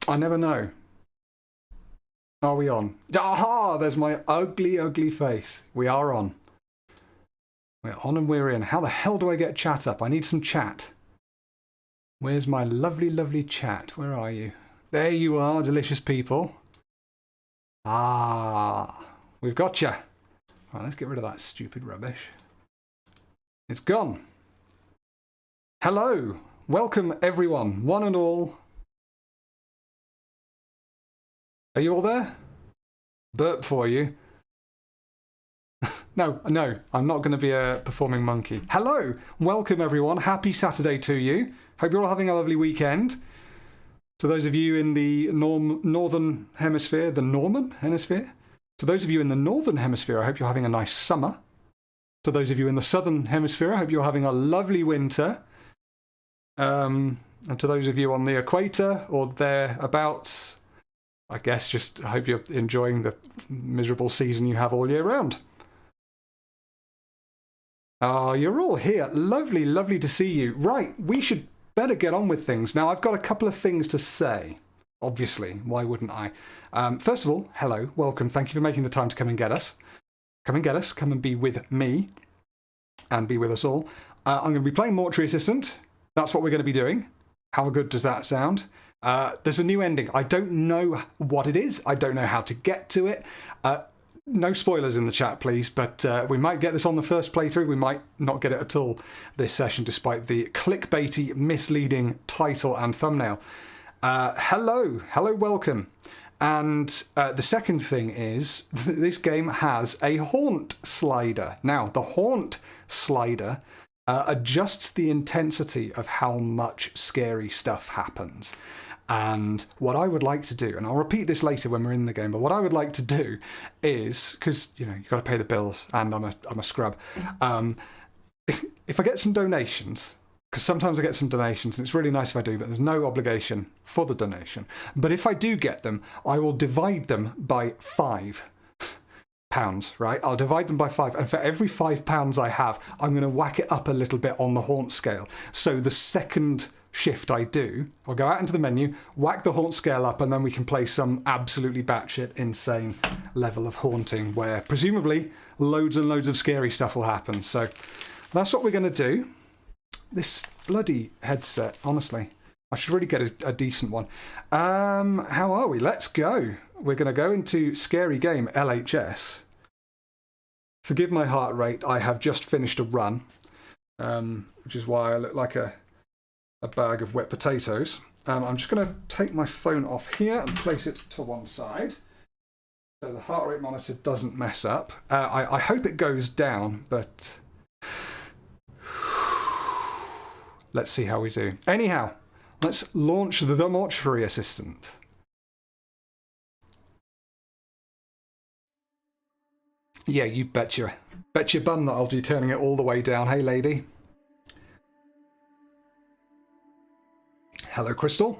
I never know. Are we on? Aha! There's my ugly, ugly face. We are on. We're on and we're in. How the hell do I get chat up? I need some chat. Where's my lovely, lovely chat? Where are you? There you are, delicious people. Ah, we've got you. Right, let's get rid of that stupid rubbish. It's gone. Hello. Welcome, everyone. One and all. Are you all there? Burp for you. No, I'm not going to be a performing monkey. Hello. Welcome, everyone. Happy Saturday to you. Hope you're all having a lovely weekend. To those of you in the northern hemisphere, the Norman hemisphere. To those of you in the northern hemisphere, I hope you're having a nice summer. To those of you in the southern hemisphere, I hope you're having a lovely winter. And to those of you on the equator or thereabouts, I guess just I hope you're enjoying the miserable season you have all year round. Oh, you're all here. Lovely, lovely to see you. Right, we should better get on with things. Now, I've got a couple of things to say. Obviously, why wouldn't I? First of all, hello, welcome. Thank you for making the time to come and get us. Come and get us. Come and be with me. And be with us all. I'm going to be playing Mortuary Assistant. That's what we're going to be doing. How good does that sound? There's a new ending. I don't know what it is. I don't know how to get to it. No spoilers in the chat, please, but we might get this on the first playthrough. We might not get it at all this session, despite the clickbaity, misleading title and thumbnail. Hello, welcome. And the second thing is, this game has a haunt slider. Now, the haunt slider adjusts the intensity of how much scary stuff happens. And what I would like to do, and I'll repeat this later when we're in the game, but what I would like to do is, because, you know, you've got to pay the bills, and I'm a scrub. If I get some donations, because sometimes I get some donations, and it's really nice if I do, but there's no obligation for the donation. But if I do get them, I will divide them by £5, right? I'll divide them by 5, and for every £5 I have, I'm going to whack it up a little bit on the haunt scale. So the second shift I do, I'll go out into the menu, whack the haunt scale up, and then we can play some absolutely batshit insane level of haunting where presumably loads and loads of scary stuff will happen. So that's what we're going to do. This bloody headset, honestly, I should really get a decent one. How are we? Let's go. We're going to go into Scary Game LHS. Forgive my heart rate, I have just finished a run, which is why I look like a bag of wet potatoes. I'm just going to take my phone off here and place it to one side so the heart rate monitor doesn't mess up. I hope it goes down, but let's see how we do. Anyhow, let's launch the Mortuary Assistant. Yeah, you bet your bum that I'll be turning it all the way down. Hey, lady. Hello, Crystal.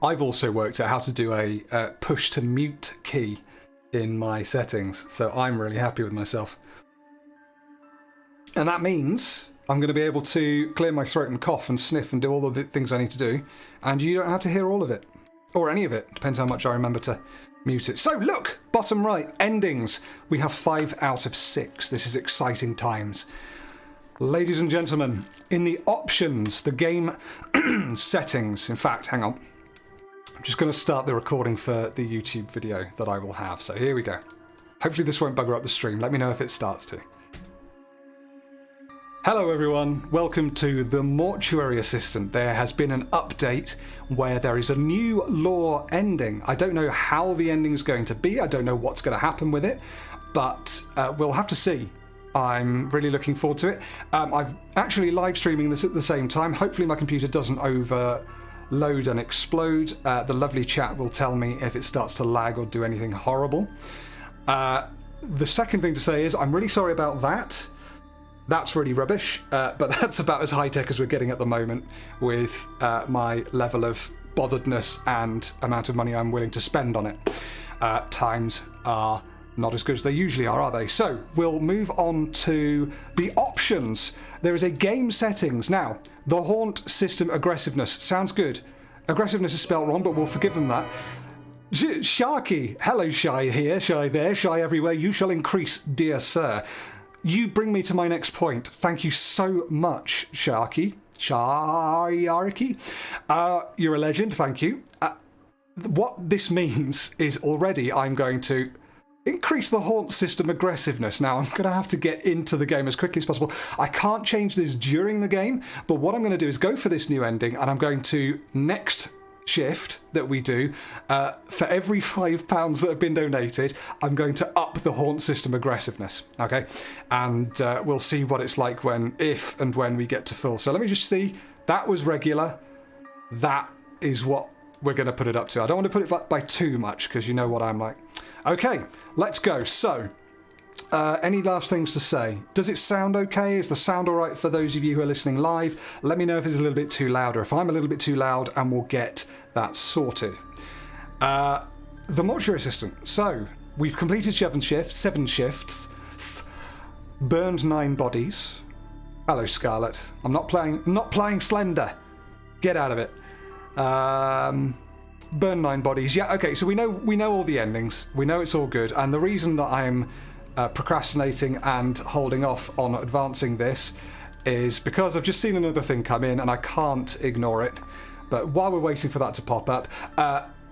I've also worked out how to do a push to mute key in my settings, so I'm really happy with myself. And that means I'm going to be able to clear my throat and cough and sniff and do all the things I need to do, and you don't have to hear all of it. Or any of it, depends how much I remember to mute it. So look, bottom right, endings. We have 5 out of 6. This is exciting times. Ladies and gentlemen, in the options, the game settings, in fact, hang on. I'm just going to start the recording for the YouTube video that I will have. So here we go. Hopefully this won't bugger up the stream. Let me know if it starts to. Hello everyone, welcome to the Mortuary Assistant. There has been an update where there is a new lore ending. I don't know how the ending is going to be, I don't know what's going to happen with it, but we'll have to see. I'm really looking forward to it. I'm actually live streaming this at the same time. Hopefully my computer doesn't overload and explode. The lovely chat will tell me if it starts to lag or do anything horrible. The second thing to say is I'm really sorry about that. That's really rubbish, but that's about as high-tech as we're getting at the moment with my level of botheredness and amount of money I'm willing to spend on it. Times are not as good as they usually are they? So, we'll move on to the options. There is a game settings. Now, the haunt system aggressiveness. Sounds good. Aggressiveness is spelled wrong, but we'll forgive them that. Sharky. Hello, Shy here, Shy there, Shy everywhere. You shall increase, dear sir. You bring me to my next point. Thank you so much, Sharky. Sharky. You're a legend, thank you. What this means is already I'm going to increase the haunt system aggressiveness. Now, I'm going to have to get into the game as quickly as possible. I can't change this during the game, but what I'm going to do is go for this new ending, and I'm going to, next shift that we do, for every £5 that have been donated, I'm going to up the haunt system aggressiveness, okay? And we'll see what it's like if and when we get to full. So let me just see. That was regular. That is what we're going to put it up to. I don't want to put it by too much, because you know what I'm like. Okay, let's go. So, any last things to say? Does it sound okay? Is the sound all right for those of you who are listening live? Let me know if it's a little bit too loud, or if I'm a little bit too loud, and we'll get that sorted. The Mortuary Assistant. So, we've completed 7 shifts, burned 9 bodies. Hello, Scarlet. I'm not playing Slender. Get out of it. Burn 9 bodies. Yeah, okay, so we know all the endings. We know it's all good. And the reason that I'm procrastinating and holding off on advancing this is because I've just seen another thing come in and I can't ignore it. But while we're waiting for that to pop up,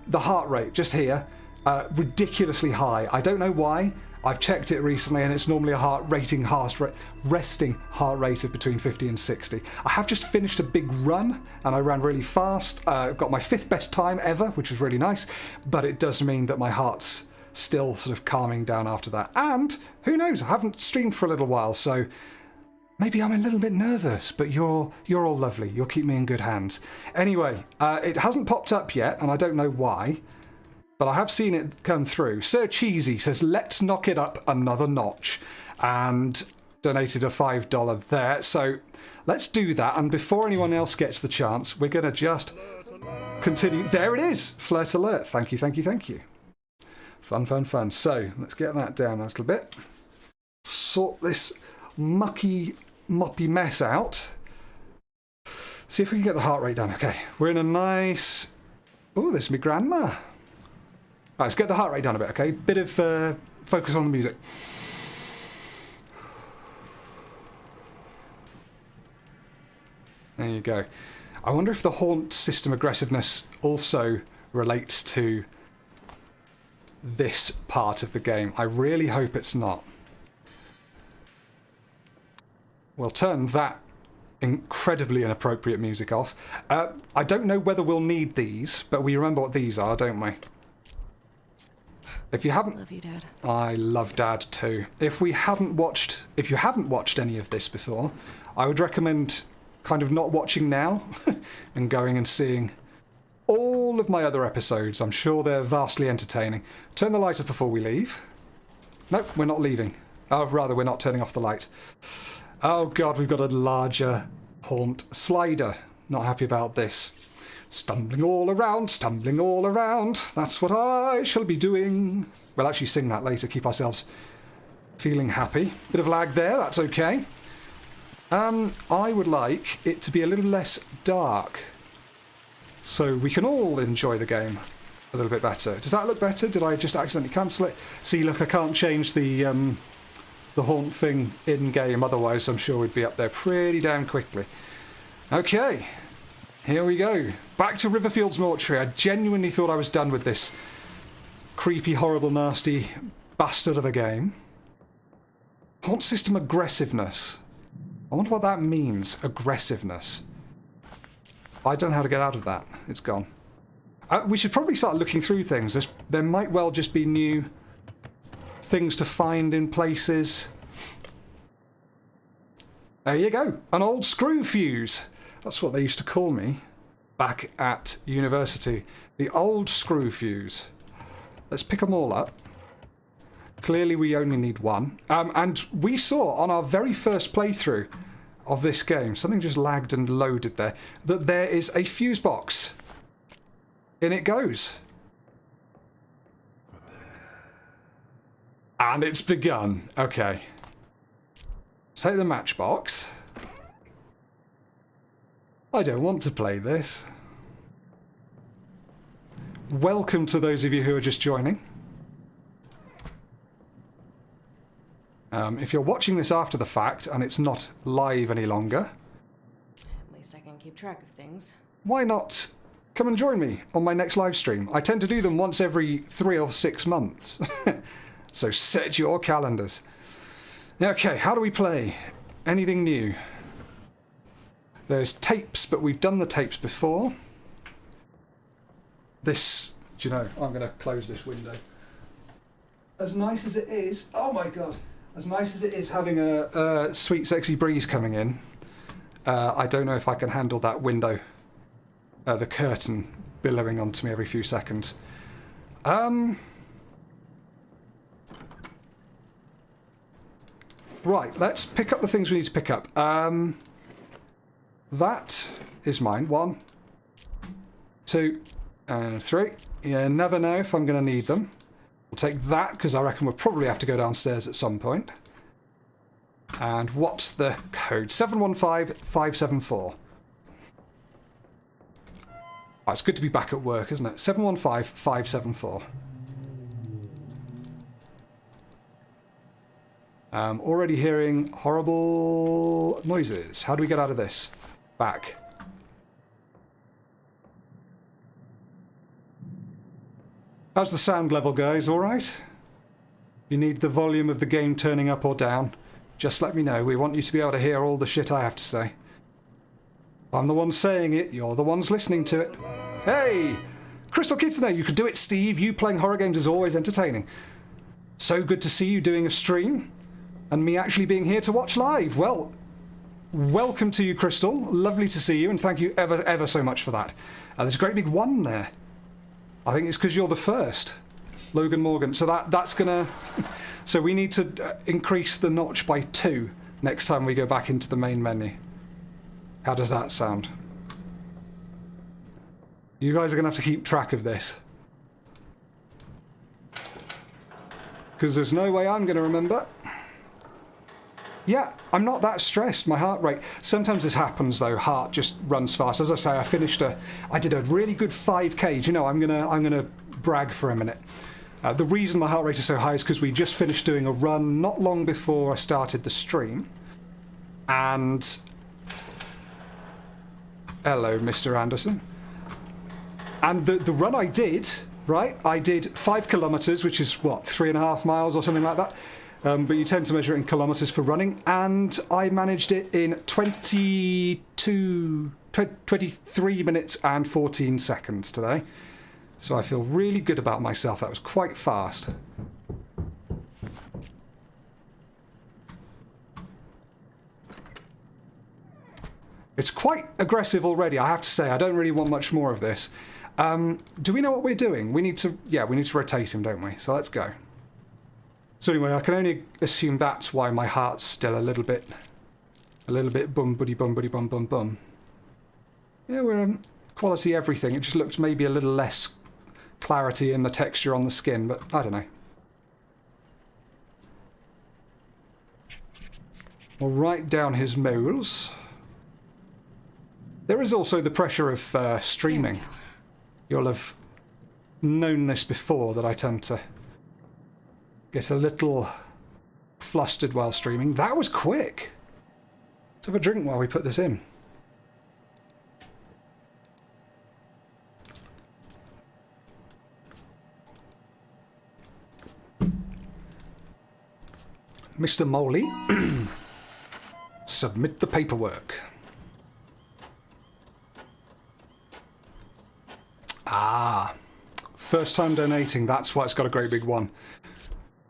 the heart rate, just here, ridiculously high. I don't know why. I've checked it recently and it's normally a resting heart rate of between 50 and 60. I have just finished a big run and I ran really fast. Got my 5th best time ever, which was really nice. But it does mean that my heart's still sort of calming down after that. And who knows, I haven't streamed for a little while, so maybe I'm a little bit nervous, but you're all lovely. You'll keep me in good hands. Anyway, it hasn't popped up yet and I don't know why. But I have seen it come through. Sir Cheesy says, let's knock it up another notch. And donated a $5 there. So let's do that. And before anyone else gets the chance, we're going to just continue. There it is. Flirt alert. Thank you, thank you, thank you. Fun, fun, fun. So let's get that down a little bit. Sort this moppy mess out. See if we can get the heart rate down. Okay. We're in a nice... Oh, there's my grandma. Right, let's get the heart rate down a bit, okay? Bit of focus on the music. There you go. I wonder if the haunt system aggressiveness also relates to this part of the game. I really hope it's not. We'll turn that incredibly inappropriate music off. I don't know whether we'll need these, but we remember what these are, don't we? If you haven't, love you, Dad. I love Dad too. If you haven't watched any of this before, I would recommend kind of not watching now and going and seeing all of my other episodes. I'm sure they're vastly entertaining. Turn the light off before we leave. Nope, we're not leaving. Oh, rather, we're not turning off the light. Oh God, we've got a larger haunt slider. Not happy about this. Stumbling all around, stumbling all around. That's what I shall be doing. We'll actually sing that later, keep ourselves feeling happy. Bit of lag there, that's okay. I would like it to be a little less dark, so we can all enjoy the game a little bit better. Does that look better? Did I just accidentally cancel it? See, look, I can't change the haunt thing in-game, otherwise I'm sure we'd be up there pretty damn quickly. Okay. Here we go. Back to Riverfield's Mortuary. I genuinely thought I was done with this creepy, horrible, nasty bastard of a game. Haunt system aggressiveness. I wonder what that means, aggressiveness. I don't know how to get out of that. It's gone. We should probably start looking through things. There might well just be new things to find in places. There you go. An old screw fuse. That's what they used to call me back at university. The old screw fuse. Let's pick them all up. Clearly we only need one. And we saw on our very first playthrough of this game, something just lagged and loaded there, that there is a fuse box. In it goes. And it's begun. Okay. Take the matchbox. I don't want to play this. Welcome to those of you who are just joining. If you're watching this after the fact and it's not live any longer, at least I can keep track of things. Why not come and join me on my next live stream? I tend to do them once every 3 or 6 months. So set your calendars. Okay, how do we play? Anything new? There's tapes, but we've done the tapes before. This, do you know, I'm going to close this window. As nice as it is, oh my god, as nice as it is having a sweet sexy breeze coming in, I don't know if I can handle that window, the curtain billowing onto me every few seconds. Right, let's pick up the things we need to pick up. That is mine. 1, 2, and 3. You never know if I'm going to need them. We'll take that, because I reckon we'll probably have to go downstairs at some point. And what's the code? 715574. Oh, it's good to be back at work, isn't it? 715574. Already hearing horrible noises. How do we get out of this? Back. How's the sound level, guys? Alright? You need the volume of the game turning up or down? Just let me know. We want you to be able to hear all the shit I have to say. I'm the one saying it, you're the ones listening to it. Hey! Crystal Kitsune, you could do it, Steve. You playing horror games is always entertaining. So good to see you doing a stream, and me actually being here to watch live. Well, welcome to you, Crystal. Lovely to see you, and thank you ever so much for that. There's a great big 1 there. I think it's because you're the first. Logan Morgan. So that's gonna... So we need to increase the notch by 2 next time we go back into the main menu. How does that sound? You guys are going to have to keep track of this. Because there's no way I'm going to remember. Yeah, I'm not that stressed. My heart rate... Sometimes this happens, though. Heart just runs fast. As I say, I did a really good 5K. Do you know, I'm gonna brag for a minute. The reason my heart rate is so high is because we just finished doing a run not long before I started the stream. And... Hello, Mr. Anderson. And the run I did, right? I did 5 kilometres, which is, what, 3.5 miles or something like that? But you tend to measure it in kilometres for running. And I managed it in 23 minutes and 14 seconds today. So I feel really good about myself. That was quite fast. It's quite aggressive already, I have to say. I don't really want much more of this. Do we know what we're doing? We need to rotate him, don't we? So let's go. So anyway, I can only assume that's why my heart's still a little bit bum buddy bum buddy bum bum bum. Yeah, we're quality everything. It just looks maybe a little less clarity in the texture on the skin, but I don't know. We'll write down his moles. There is also the pressure of streaming. You'll have known this before, that I tend to get a little flustered while streaming. That was quick. Let's have a drink while we put this in. Mr. Moley, submit the paperwork. Ah, first time donating, that's why it's got a great big 1.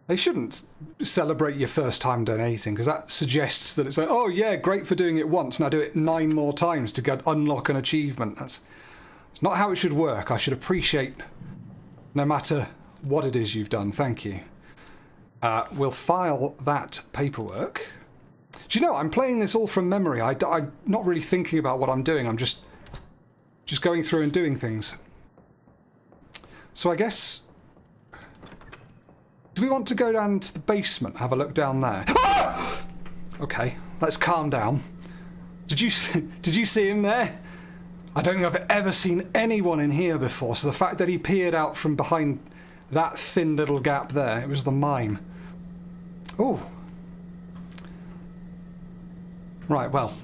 They shouldn't celebrate your first time donating, because that suggests that it's like, oh yeah, great for doing it once, now do it 9 more times to unlock an achievement. That's not how it should work. I should appreciate no matter what it is you've done. Thank you. We'll file that paperwork. Do you know, I'm playing this all from memory. I'm not really thinking about what I'm doing. I'm just going through and doing things. So I guess Do we want to go down to the basement, have a look down there? Ah! Okay, let's calm down. Did you see him there? I don't think I've ever seen anyone in here before, so the fact that he peered out from behind that thin little gap there, it was the mime. Ooh. Right, well.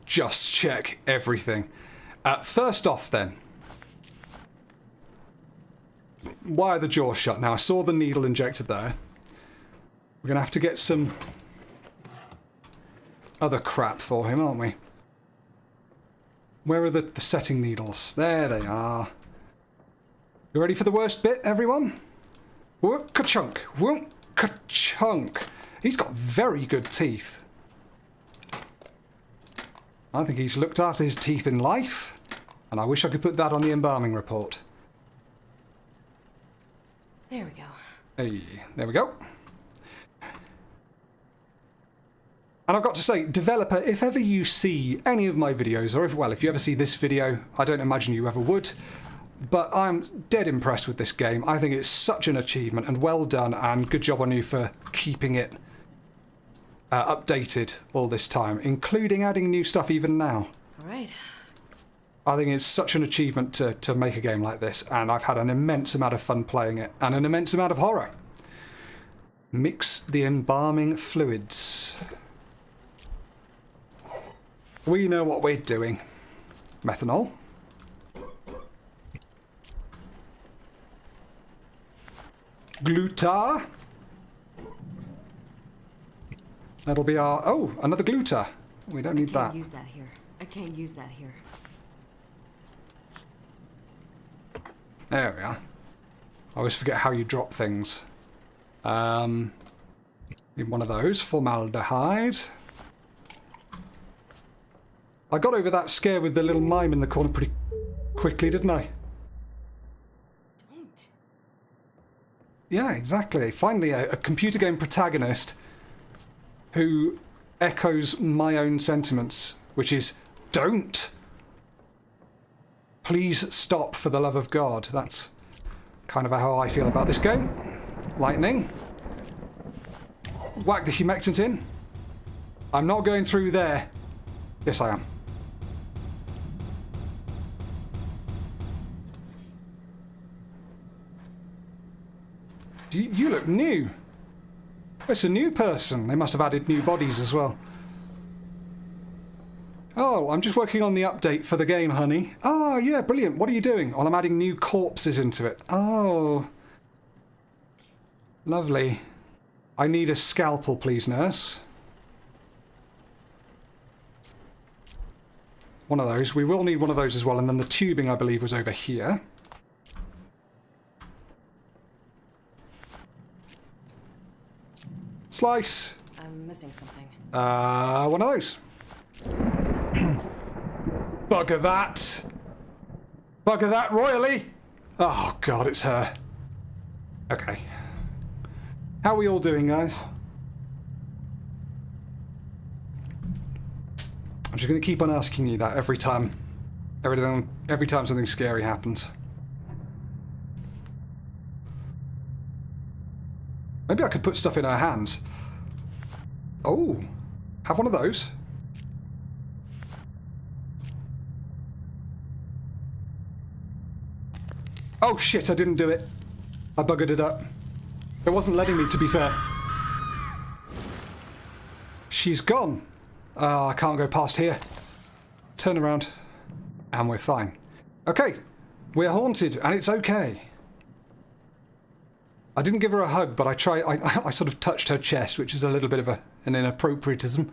Just check everything. First off then. Why are the jaws shut? Now, I saw the needle injected there. We're going to have to get some other crap for him, aren't we? Where are the setting needles? There they are. You ready for the worst bit, everyone? Whoop, ka-chunk. Whoop, ka-chunk. He's got very good teeth. I think he's looked after his teeth in life, and I wish I could put that on the embalming report. There we go. Hey, there we go. And I've got to say, developer, if ever you see any of my videos, or if you ever see this video, I don't imagine you ever would, but I'm dead impressed with this game. I think it's such an achievement, and well done, and good job on you for keeping it updated all this time, including adding new stuff even now. All right. I think it's such an achievement to make a game like this, and I've had an immense amount of fun playing it, and an immense amount of horror. Mix the embalming fluids. We know what we're doing. Methanol. Glutar. That'll be our... Oh, another glutar. We don't need that. I can't use that here. I can't use that here. There we are. I always forget how you drop things. Need one of those. Formaldehyde. I got over that scare with the little mime in the corner pretty quickly, didn't I? Don't. Yeah, exactly. Finally, a computer game protagonist who echoes my own sentiments, which is, don't. Please stop, for the love of God. That's kind of how I feel about this game. Lightning. Whack the humectant in. I'm not going through there. Yes, I am. You look new. It's a new person. They must have added new bodies as well. Oh, I'm just working on the update for the game, honey. Oh, yeah, brilliant. What are you doing? Well, I'm adding new corpses into it. Oh. Lovely. I need a scalpel, please, nurse. One of those. We will need one of those as well. And then the tubing, I believe, was over here. Slice. I'm missing something. One of those. Bugger that. Bugger that royally. Oh, God, it's her. Okay. How are we all doing, guys? I'm just going to keep on asking you that every time something scary happens. Maybe I could put stuff in her hands. Oh, have one of those. Oh shit, I didn't do it. I buggered it up. It wasn't letting me, to be fair. She's gone. I can't go past here. Turn around. And we're fine. Okay, we're haunted, and it's okay. I didn't give her a hug, but I sort of touched her chest, which is a little bit of an inappropriatism.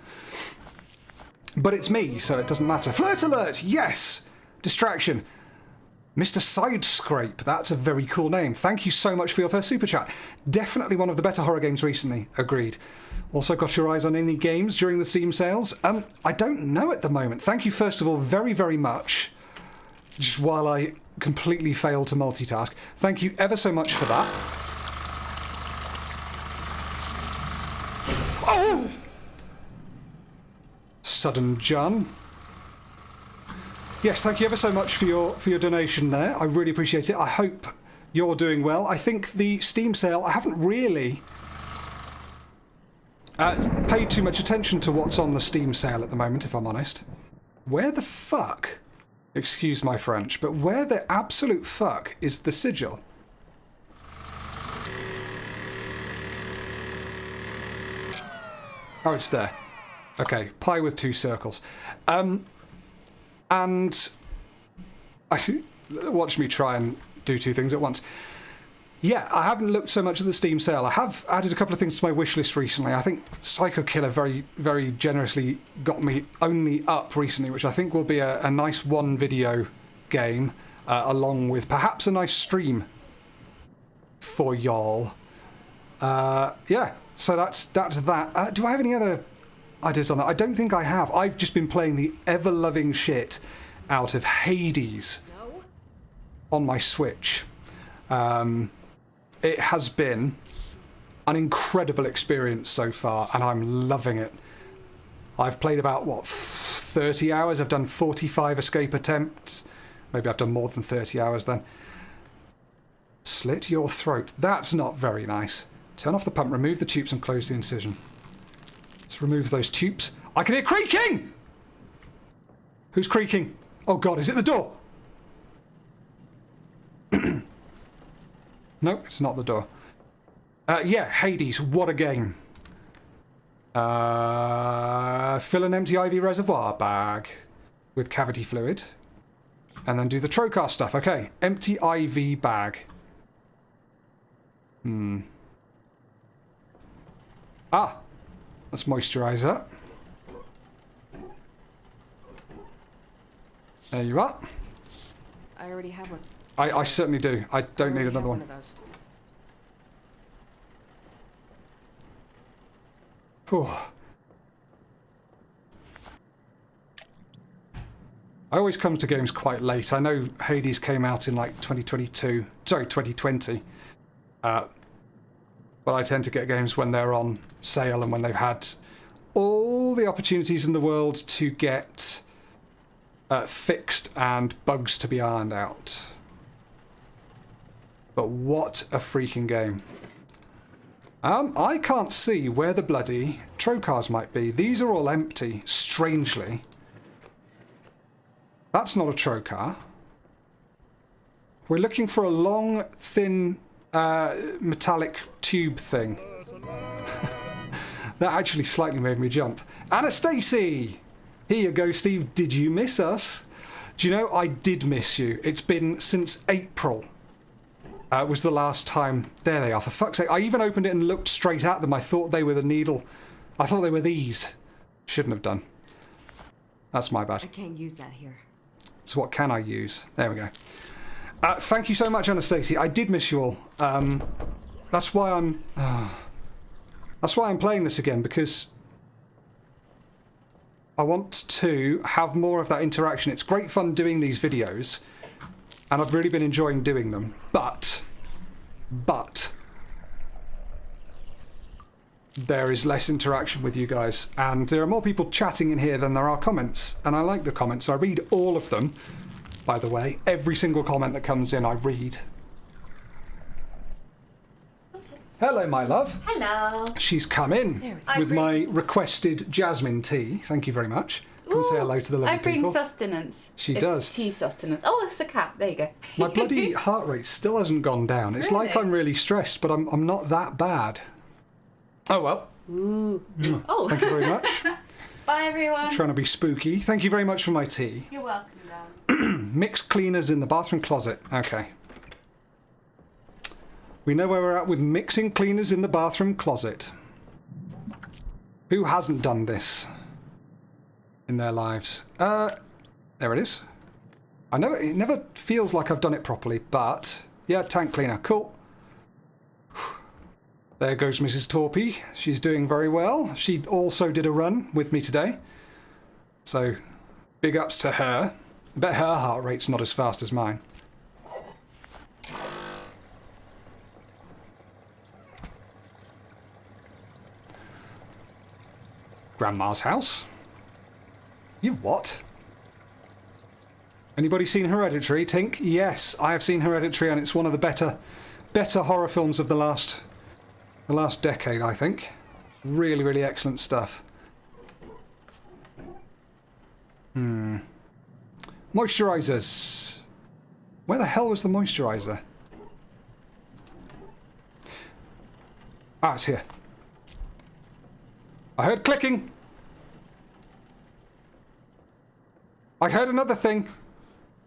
But it's me, so it doesn't matter. Flirt alert! Yes! Distraction. Mr. Sidescrape, that's a very cool name. Thank you so much for your first super chat. Definitely one of the better horror games recently. Agreed. Also got your eyes on any games during the Steam sales? I don't know at the moment. Thank you, first of all, very, very much. Just while I completely fail to multitask. Thank you ever so much for that. Oh! Sudden John. Yes, thank you ever so much for your donation there. I really appreciate it. I hope you're doing well. I think the Steam sale, I haven't really paid too much attention to what's on the Steam sale at the moment, if I'm honest. Where the fuck, excuse my French, but where the absolute fuck is the sigil? Oh, it's there. Okay, pie with 2 circles. And actually, watch me try and do 2 things at once. Yeah, I haven't looked so much at the Steam sale. I have added a couple of things to my wish list recently. I think Psycho Killer very, very generously got me only up recently, which I think will be a nice 1 video game, along with perhaps a nice stream for y'all. Yeah, so that's that. Do I have any other ideas on that? I don't think I have. I've just been playing the ever-loving shit out of Hades on my Switch. It has been an incredible experience so far, and I'm loving it. I've played about, what, 30 hours? I've done 45 escape attempts. Maybe I've done more than 30 hours then. Slit your throat. That's not very nice. Turn off the pump, remove the tubes, and close the incision. Let's remove those tubes. I can hear creaking! Who's creaking? Oh God, is it the door? No, it's not the door. Yeah, Hades, what a game. Fill an empty IV reservoir bag with cavity fluid. And then do the trocar stuff. Okay, empty IV bag. Ah, let's moisturize that. There you are. I already have one. I certainly do. I don't need another one. Of those. Whew. I always come to games quite late. I know Hades came out in like 2022. Sorry, 2020. But I tend to get games when they're on sale and when they've had all the opportunities in the world to get fixed and bugs to be ironed out. But what a freaking game. I can't see where the bloody trocars might be. These are all empty, strangely. That's not a trocar. We're looking for a long, thin, metallic tube thing. That actually slightly made me jump. Anastasia! Here you go, Steve. Did you miss us? Do you know, I did miss you. It's been since April. Was the last time. There they are, for fuck's sake. I even opened it and looked straight at them. I thought they were the needle. I thought they were these. Shouldn't have done. That's my bad. I can't use that here. So what can I use? There we go. Thank you so much, Anastasia. I did miss you all. That's why I'm playing this again, because I want to have more of that interaction. It's great fun doing these videos, and I've really been enjoying doing them. But there is less interaction with you guys, and there are more people chatting in here than there are comments, and I like the comments. I read all of them, by the way. Every single comment that comes in I read. Hello, my love. Hello. She's come in with my requested jasmine tea. Thank you very much. Come and say hello to the lovely people. I bring sustenance. She does. Tea sustenance. Oh, it's a cat. There you go. My bloody heart rate still hasn't gone down. It's like I'm really stressed, but I'm not that bad. Oh, well. Ooh. Oh. Thank you very much. Bye, everyone. Trying to be spooky. Thank you very much for my tea. You're welcome, darling. Mixed cleaners in the bathroom closet. Okay. We know where we're at with mixing cleaners in the bathroom closet. Who hasn't done this in their lives? There it is. It never feels like I've done it properly, but yeah, tank cleaner. Cool. There goes Mrs. Torpy. She's doing very well. She also did a run with me today. So, big ups to her. I bet her heart rate's not as fast as mine. Grandma's house? You've what? Anybody seen Hereditary, Tink? Yes, I have seen Hereditary, and it's one of the better horror films of the last decade, I think. Really, really excellent stuff. Moisturizers. Where the hell was the moisturizer? Ah, it's here. I heard clicking. I heard another thing.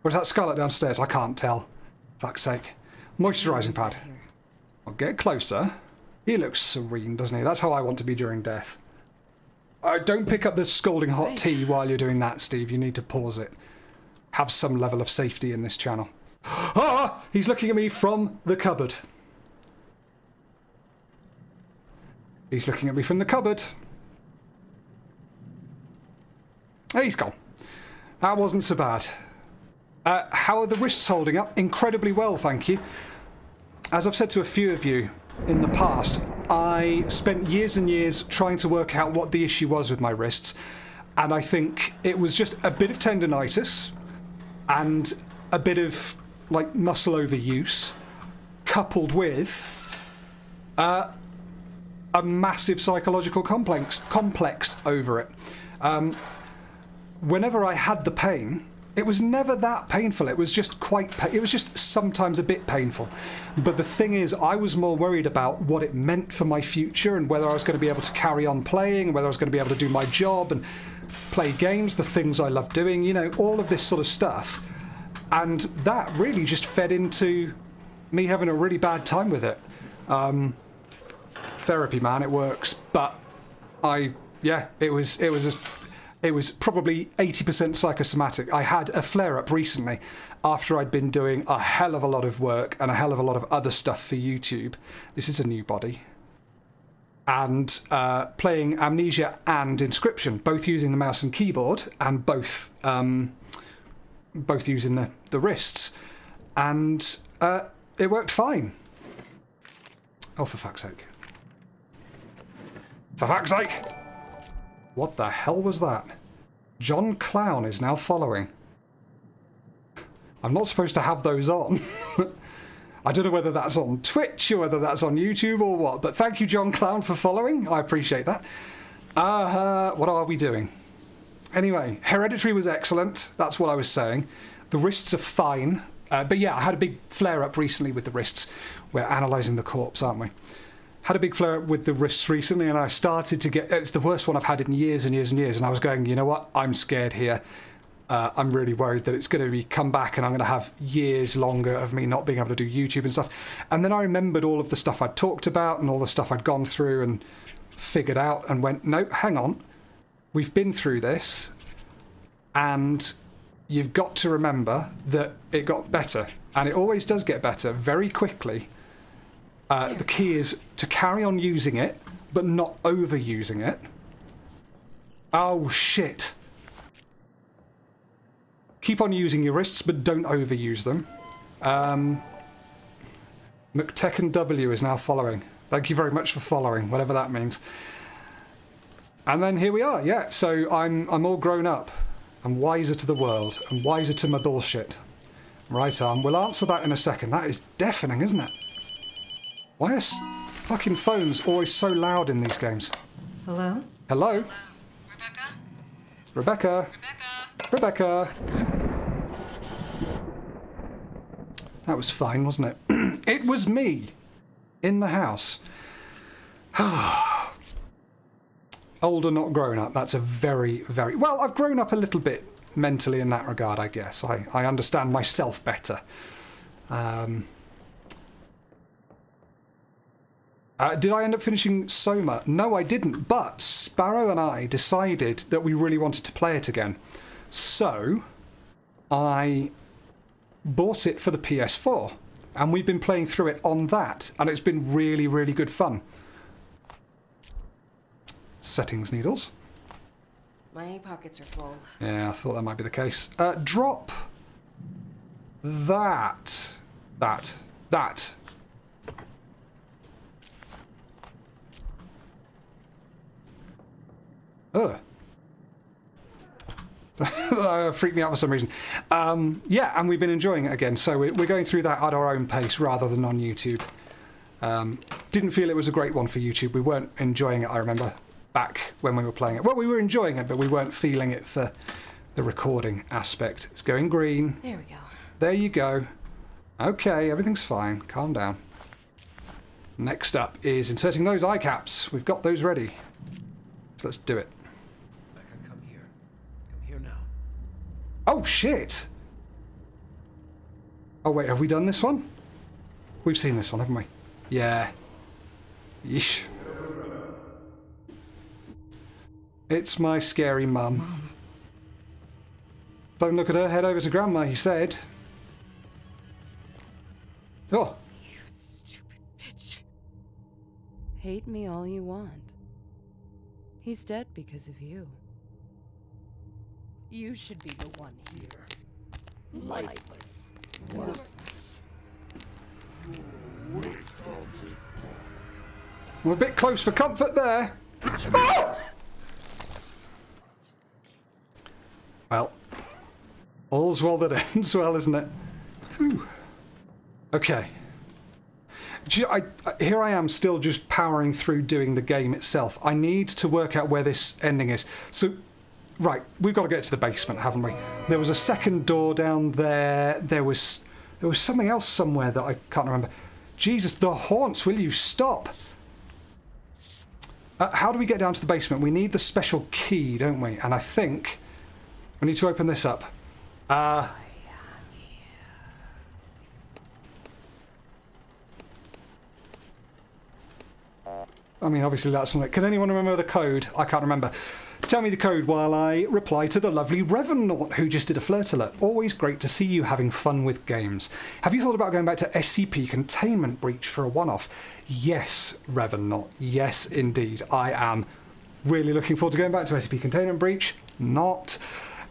Or is that Scarlet downstairs? I can't tell. Fuck's sake. Moisturizing pad. I'll get closer. He looks serene, doesn't he? That's how I want to be during death. Don't pick up the scalding hot tea while you're doing that, Steve. You need to pause it. Have some level of safety in this channel. Ah! He's looking at me from the cupboard. He's looking at me from the cupboard. He's gone. That wasn't so bad. How are the wrists holding up? Incredibly well, thank you. As I've said to a few of you in the past, I spent years and years trying to work out what the issue was with my wrists, and I think it was just a bit of tendonitis and a bit of like muscle overuse, coupled with a massive psychological complex over it. Whenever I had the pain, it was never that painful. It was just it was just sometimes a bit painful. But the thing is, I was more worried about what it meant for my future and whether I was going to be able to carry on playing, whether I was going to be able to do my job and play games, the things I love doing, you know, all of this sort of stuff. And that really just fed into me having a really bad time with it. Therapy, man, it works. But it was probably 80% psychosomatic. I had a flare-up recently after I'd been doing a hell of a lot of work and a hell of a lot of other stuff for YouTube. This is a new body. And playing Amnesia and Inscription, both using the mouse and keyboard, and both using the wrists. And it worked fine. Oh, for fuck's sake. For fuck's sake! What the hell was that? John Clown is now following. I'm not supposed to have those on. I don't know whether that's on Twitch or whether that's on YouTube or what, but thank you, John Clown, for following. I appreciate that. What are we doing? Anyway, Hereditary was excellent. That's what I was saying. The wrists are fine. But yeah, I had a big flare-up recently with the wrists. We're analysing the corpse, aren't we? Had a big flare-up with the wrists recently, and I started to get... It's the worst one I've had in years and years and years, and I was going, you know what? I'm scared here. I'm really worried that it's going to come back and I'm going to have years longer of me not being able to do YouTube and stuff. And then I remembered all of the stuff I'd talked about and all the stuff I'd gone through and figured out and went, no, hang on. We've been through this, and you've got to remember that it got better. And it always does get better very quickly. The key is to carry on using it, but not overusing it. Oh, shit. Keep on using your wrists, but don't overuse them. McTekken W is now following. Thank you very much for following, whatever that means. And then here we are, yeah. So I'm all grown up. I'm wiser to the world. I'm wiser to my bullshit. Right arm. We'll answer that in a second. That is deafening, isn't it? Why are fucking phones always so loud in these games? Hello? Hello? Rebecca? Rebecca? Rebecca? Rebecca? That was fine, wasn't it? It was me in the house. Older, not grown up. That's a very, very... Well, I've grown up a little bit mentally in that regard, I guess. I understand myself better. Did I end up finishing Soma? No, I didn't. But Sparrow and I decided that we really wanted to play it again. So I bought it for the PS4. And we've been playing through it on that. And it's been really, really good fun. Settings needles. My pockets are full. Yeah, I thought that might be the case. Drop that. That. Ugh. freaked me out for some reason. Yeah, and we've been enjoying it again. So we're going through that at our own pace rather than on YouTube. Didn't feel it was a great one for YouTube. We weren't enjoying it, I remember, back when we were playing it. Well, we were enjoying it, but we weren't feeling it for the recording aspect. It's going green. There we go. There you go. Okay, everything's fine. Calm down. Next up is inserting those eye caps. We've got those ready. So let's do it. Becca, come here. Come here now. Oh, shit! Oh, wait, have we done this one? We've seen this one, haven't we? Yeah. Yeesh. It's my scary mum. Don't look at her, head over to Grandma, he said. Oh. You stupid bitch. Hate me all you want. He's dead because of you. You should be the one here. Lifeless. I'm a bit close for comfort there. Oh! Well, all's well that ends well, isn't it? Whew. Okay. Here I am still just powering through doing the game itself. I need to work out where this ending is. So, right, we've got to get to the basement, haven't we? There was a second door down there. There was something else somewhere that I can't remember. Jesus, the haunts, will you stop? How do we get down to the basement? We need the special key, don't we? And I think we need to open this up. I mean, obviously that's something. Can anyone remember the code? I can't remember. Tell me the code while I reply to the lovely Revenant who just did a flirt alert. Always great to see you having fun with games. Have you thought about going back to SCP Containment Breach for a one-off? Yes, Revenant. Yes, indeed. I am really looking forward to going back to SCP Containment Breach. Not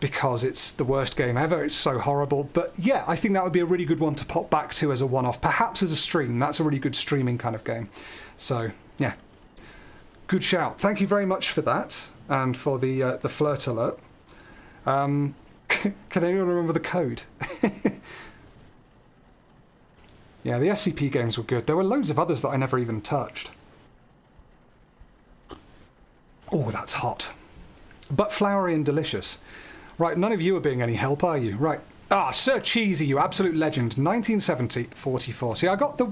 because it's the worst game ever. It's so horrible. But yeah, I think that would be a really good one to pop back to as a one-off. Perhaps as a stream. That's a really good streaming kind of game. So, yeah. Good shout. Thank you very much for that. And for the flirt alert. Can anyone remember the code? Yeah, the SCP games were good. There were loads of others that I never even touched. Oh, that's hot. But flowery and delicious. Right, none of you are being any help, are you? Right. Ah, Sir Cheesy, you absolute legend. 1970, 44. See, I got the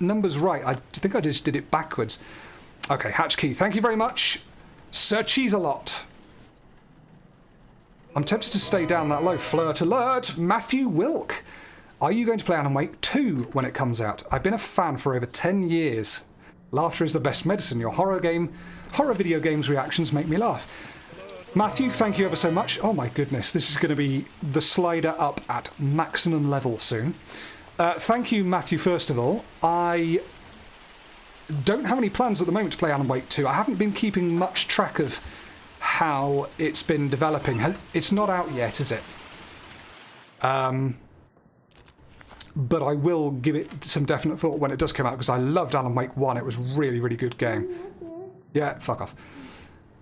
numbers right. I think I just did it backwards. Okay, hatch key. Thank you very much. Sir Cheese-a-lot. I'm tempted to stay down that low. Flirt alert. Matthew Wilk. Are you going to play Alan Wake 2 when it comes out? I've been a fan for over 10 years. Laughter is the best medicine. Your horror video games reactions make me laugh. Matthew, thank you ever so much. Oh my goodness, this is going to be the slider up at maximum level soon. Thank you, Matthew, first of all. I don't have any plans at the moment to play Alan Wake 2. I haven't been keeping much track of how it's been developing. It's not out yet, is it? But I will give it some definite thought when it does come out, because I loved Alan Wake 1. It was a really, really good game. Yeah, fuck off.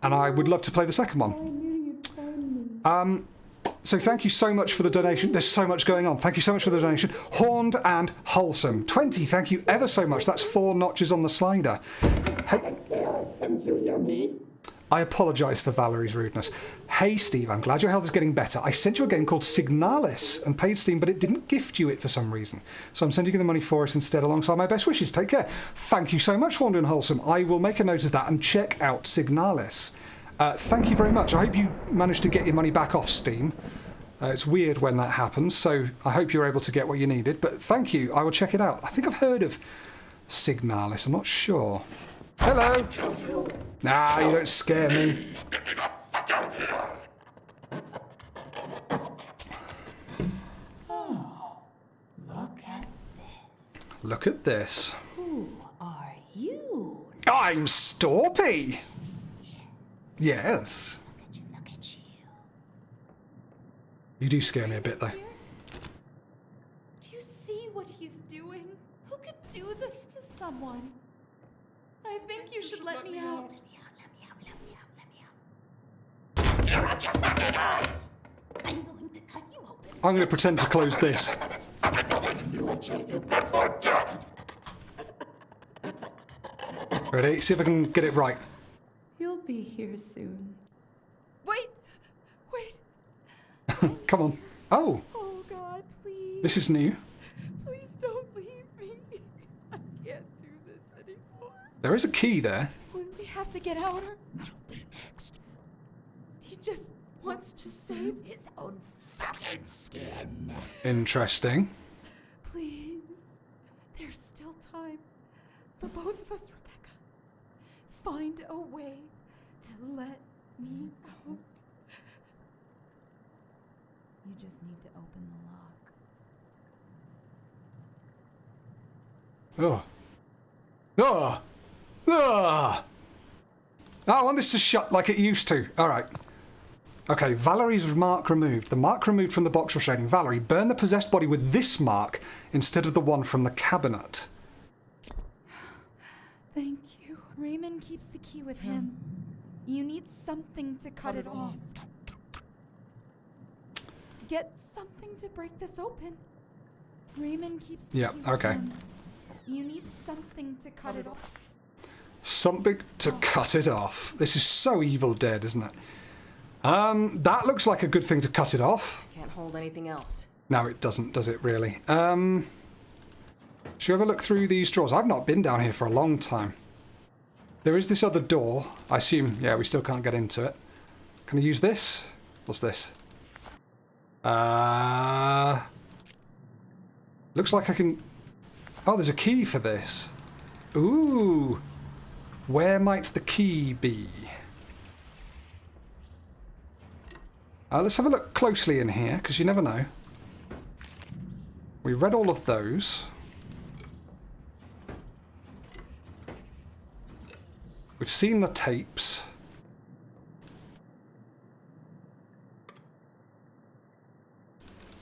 And I would love to play the second one. So thank you so much for the donation. There's so much going on. Thank you so much for the donation. Horned and Wholesome. 20, thank you ever so much. That's 4 notches on the slider. Hey. I apologise for Valerie's rudeness. Hey Steve, I'm glad your health is getting better. I sent you a game called Signalis and paid Steam, but it didn't gift you it for some reason. So I'm sending you the money for it instead alongside my best wishes. Take care. Thank you so much, Horned and Wholesome. I will make a note of that and check out Signalis. Thank you very much. I hope you managed to get your money back off Steam. It's weird when that happens, so I hope you're able to get what you needed. But thank you. I will check it out. I think I've heard of Signalis. I'm not sure. Hello. Nah, you don't scare me. Oh, look at this. Look at this. Who are you? I'm Storpy. Yes. Look at you. You do scare me a bit, though. Do you see what he's doing? Who could do this to someone? I think you should let me out. Let me out. I'm going to cut you open. I'm going to pretend to close this. Ready? See if I can get it right. You'll be here soon. Wait! Wait! Come on. Oh, Oh God, please. this is new. Please don't leave me. I can't do this anymore. There is a key there. When we have to get out or... You'll be next. He just wants to save his own fucking skin. Interesting. Please. There's still time for both of us, Rebecca. Find a way to let me out. You just need to open the lock. Oh. Oh. I want this to shut like it used to. All right. Okay, Valerie's mark removed. The mark removed from the box or shading. Valerie, burn the possessed body with this mark instead of the one from the cabinet. Thank you. Raymond keeps the key with him. You need something to cut it off. Get something to break this open. Raymond keeps the Yeah, key with okay. him. You need something to cut it off. Something to cut it off. This is so Evil Dead, isn't it? That looks like a good thing to cut it off. Can't hold anything else. No, it doesn't, does it really? Should we have a look through these drawers? I've not been down here for a long time. There is this other door. I assume, yeah, we still can't get into it. Can I use this? What's this? Looks like I can... Oh, there's a key for this. Ooh. Where might the key be? Let's have a look closely in here, because you never know. We read all of those. We've seen the tapes.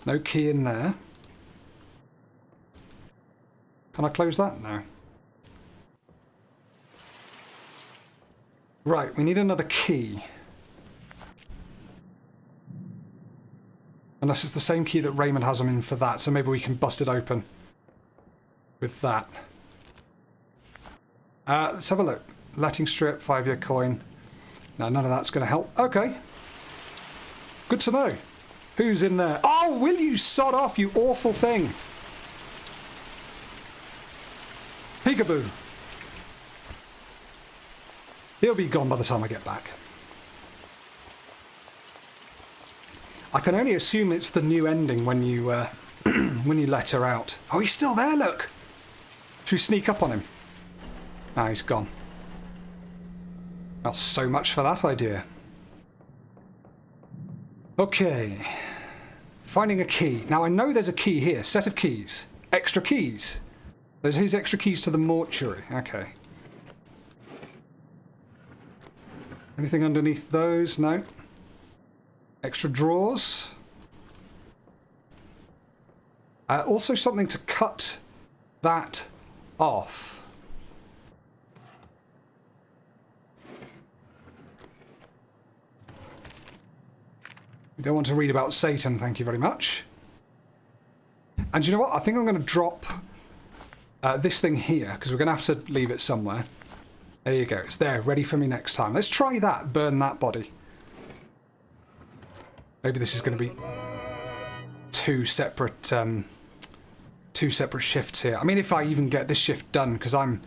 No key in there. Can I close that? No. Right, we need another key. Unless it's the same key that Raymond has them in for that, so maybe we can bust it open with that. Let's have a look. Letting strip, 5-year coin. No, none of that's going to help. Okay. Good to know. Who's in there? Oh, will you sod off, you awful thing? Peekaboo. He'll be gone by the time I get back. I can only assume it's the new ending when you when you let her out. Oh, he's still there, look. Should we sneak up on him? Ah, he's gone. Not so much for that idea. Okay. Finding a key. Now, I know there's a key here. Set of keys. Extra keys. There's his extra keys to the mortuary. Okay. Anything underneath those? No. Extra drawers. Also something to cut that off. We don't want to read about Satan, thank you very much. And you know what? I think I'm going to drop this thing here, because we're going to have to leave it somewhere. There you go. It's there, ready for me next time. Let's try that. Burn that body. Maybe this is going to be two separate shifts here. I mean, if I even get this shift done, because I'm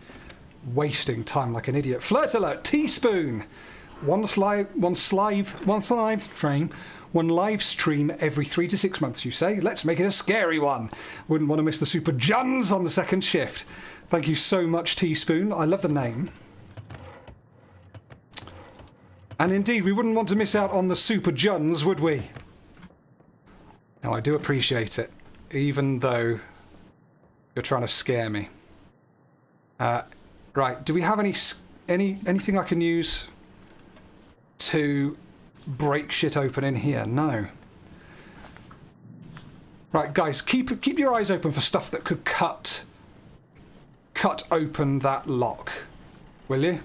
wasting time like an idiot. Flirt alert! Teaspoon! One live stream every 3 to 6 months, you say? Let's make it a scary one. Wouldn't want to miss the Super Juns on the second shift. Thank you so much, Teaspoon. I love the name. And indeed, we wouldn't want to miss out on the Super Juns, would we? Now, I do appreciate it, even though you're trying to scare me. Right, do we have anything I can use to break shit open in here? No. Right, guys, keep your eyes open for stuff that could cut open that lock, will you?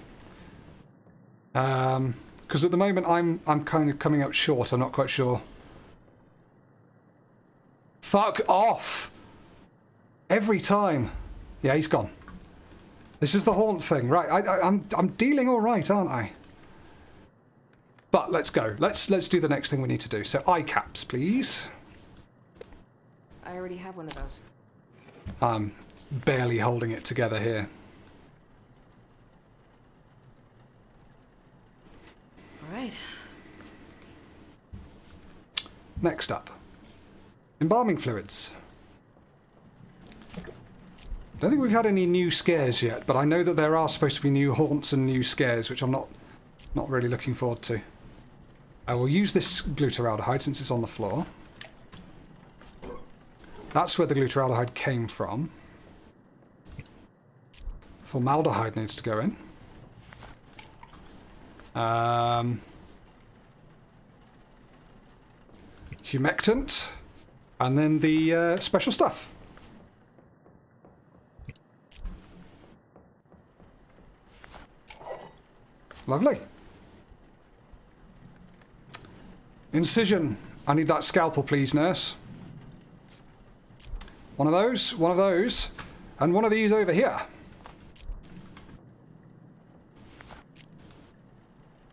Because at the moment I'm kind of coming up short. I'm not quite sure Fuck off! Every time. Yeah, he's gone. This is the haunt thing. Right, I'm dealing all right, aren't I? But let's go. Let's do the next thing we need to do. So eye caps, please. I already have one of those. I'm barely holding it together here. All right. Next up. Embalming fluids. I don't think we've had any new scares yet, but I know that there are supposed to be new haunts and new scares, which I'm not really looking forward to. I will use this glutaraldehyde since it's on the floor. That's where the glutaraldehyde came from. Formaldehyde needs to go in. Humectant. And then the special stuff. Lovely. Incision. I need that scalpel, please, nurse. One of those, and one of these over here.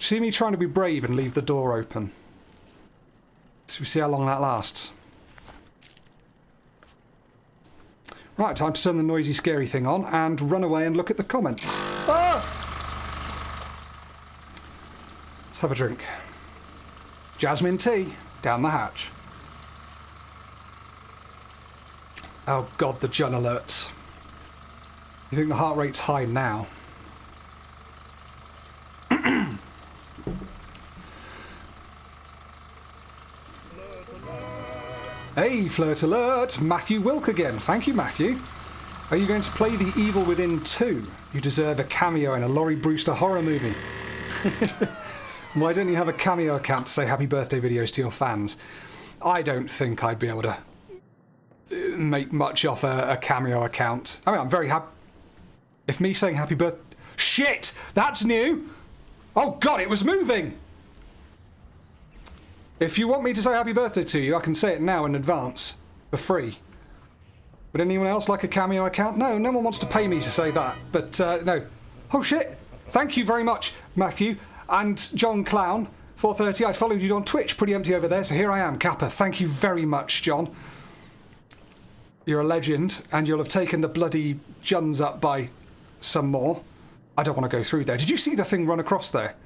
See me trying to be brave and leave the door open. So we see how long that lasts. Right, time to turn the noisy, scary thing on and run away and look at the comments. Ah! Let's have a drink. Jasmine tea, down the hatch. Oh god, the Jun alerts. You think the heart rate's high now? Hey, Flirt Alert! Matthew Wilk again. Thank you, Matthew. Are you going to play The Evil Within 2? You deserve a cameo in a Laurie Brewster horror movie. Why don't you have a cameo account to say happy birthday videos to your fans? I don't think I'd be able to make much off a cameo account. I mean, I'm very happy. If me saying happy birthday... Shit! That's new! Oh god, it was moving! If you want me to say happy birthday to you, I can say it now in advance. For free. Would anyone else like a cameo account? No, no one wants to pay me to say that. But, no. Oh shit! Thank you very much, Matthew. And John Clown, 430. I followed you on Twitch. Pretty empty over there, so here I am, Kappa. Thank you very much, John. You're a legend, and you'll have taken the bloody Juns up by some more. I don't want to go through there. Did you see the thing run across there?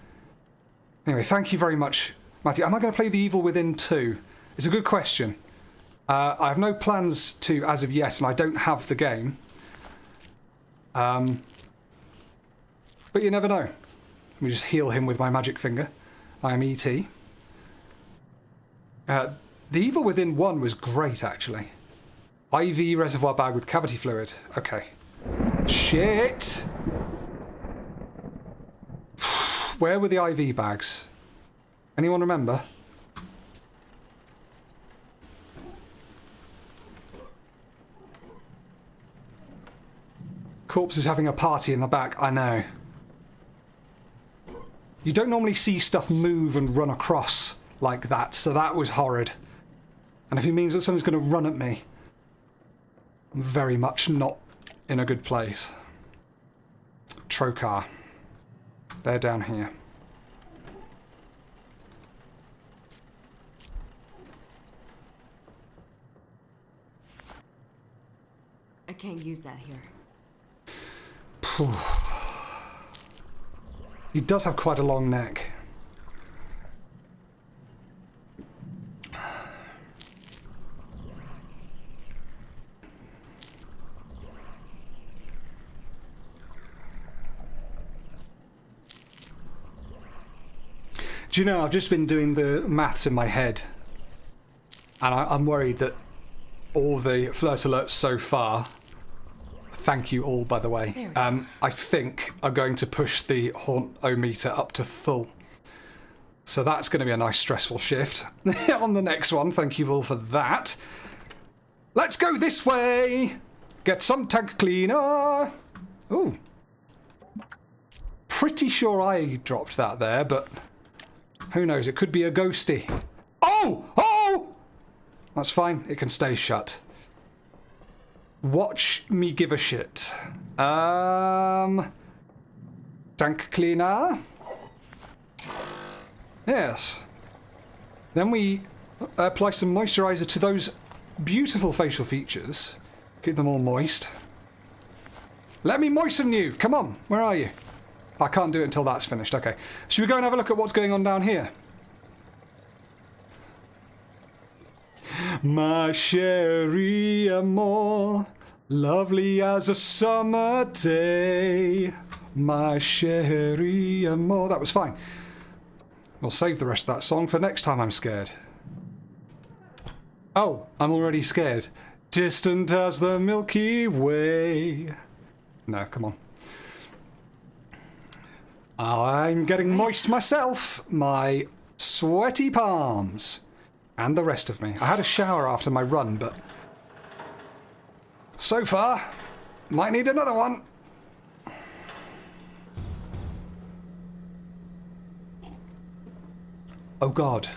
Anyway, thank you very much, Matthew. Am I going to play The Evil Within 2? It's a good question. I have no plans to as of yet, and I don't have the game. But you never know. Let me just heal him with my magic finger. I am E.T. The Evil Within 1 was great, actually. IV reservoir bag with cavity fluid. Okay. Shit! Where were the IV bags? Anyone remember? Corpse is having a party in the back, I know. You don't normally see stuff move and run across like that, so that was horrid. And if it means that someone's going to run at me, I'm very much not in a good place. Trocar. They're down here. I can't use that here. He does have quite a long neck. Do you know, I've just been doing the maths in my head, and I'm worried that all the flirt alerts so far, thank you all by the way, I think are going to push the haunt-o-meter up to full. So that's going to be a nice stressful shift on the next one. Thank you all for that. Let's go this way. Get some tank cleaner. Ooh. Pretty sure I dropped that there, but who knows? It could be a ghosty. Oh! Oh! That's fine. It can stay shut. Watch me give a shit. Tank cleaner. Yes. Then we apply some moisturizer to those beautiful facial features. Keep them all moist. Let me moisten you. Come on. Where are you? I can't do it until that's finished. Okay. Should we go and have a look at what's going on down here? My chérie amour, lovely as a summer day. My chérie amour. That was fine. We'll save the rest of that song for next time I'm scared. Oh, I'm already scared. Distant as the Milky Way. No, come on. I'm getting moist myself. My sweaty palms. And the rest of me. I had a shower after my run, but so far, might need another one. Oh God.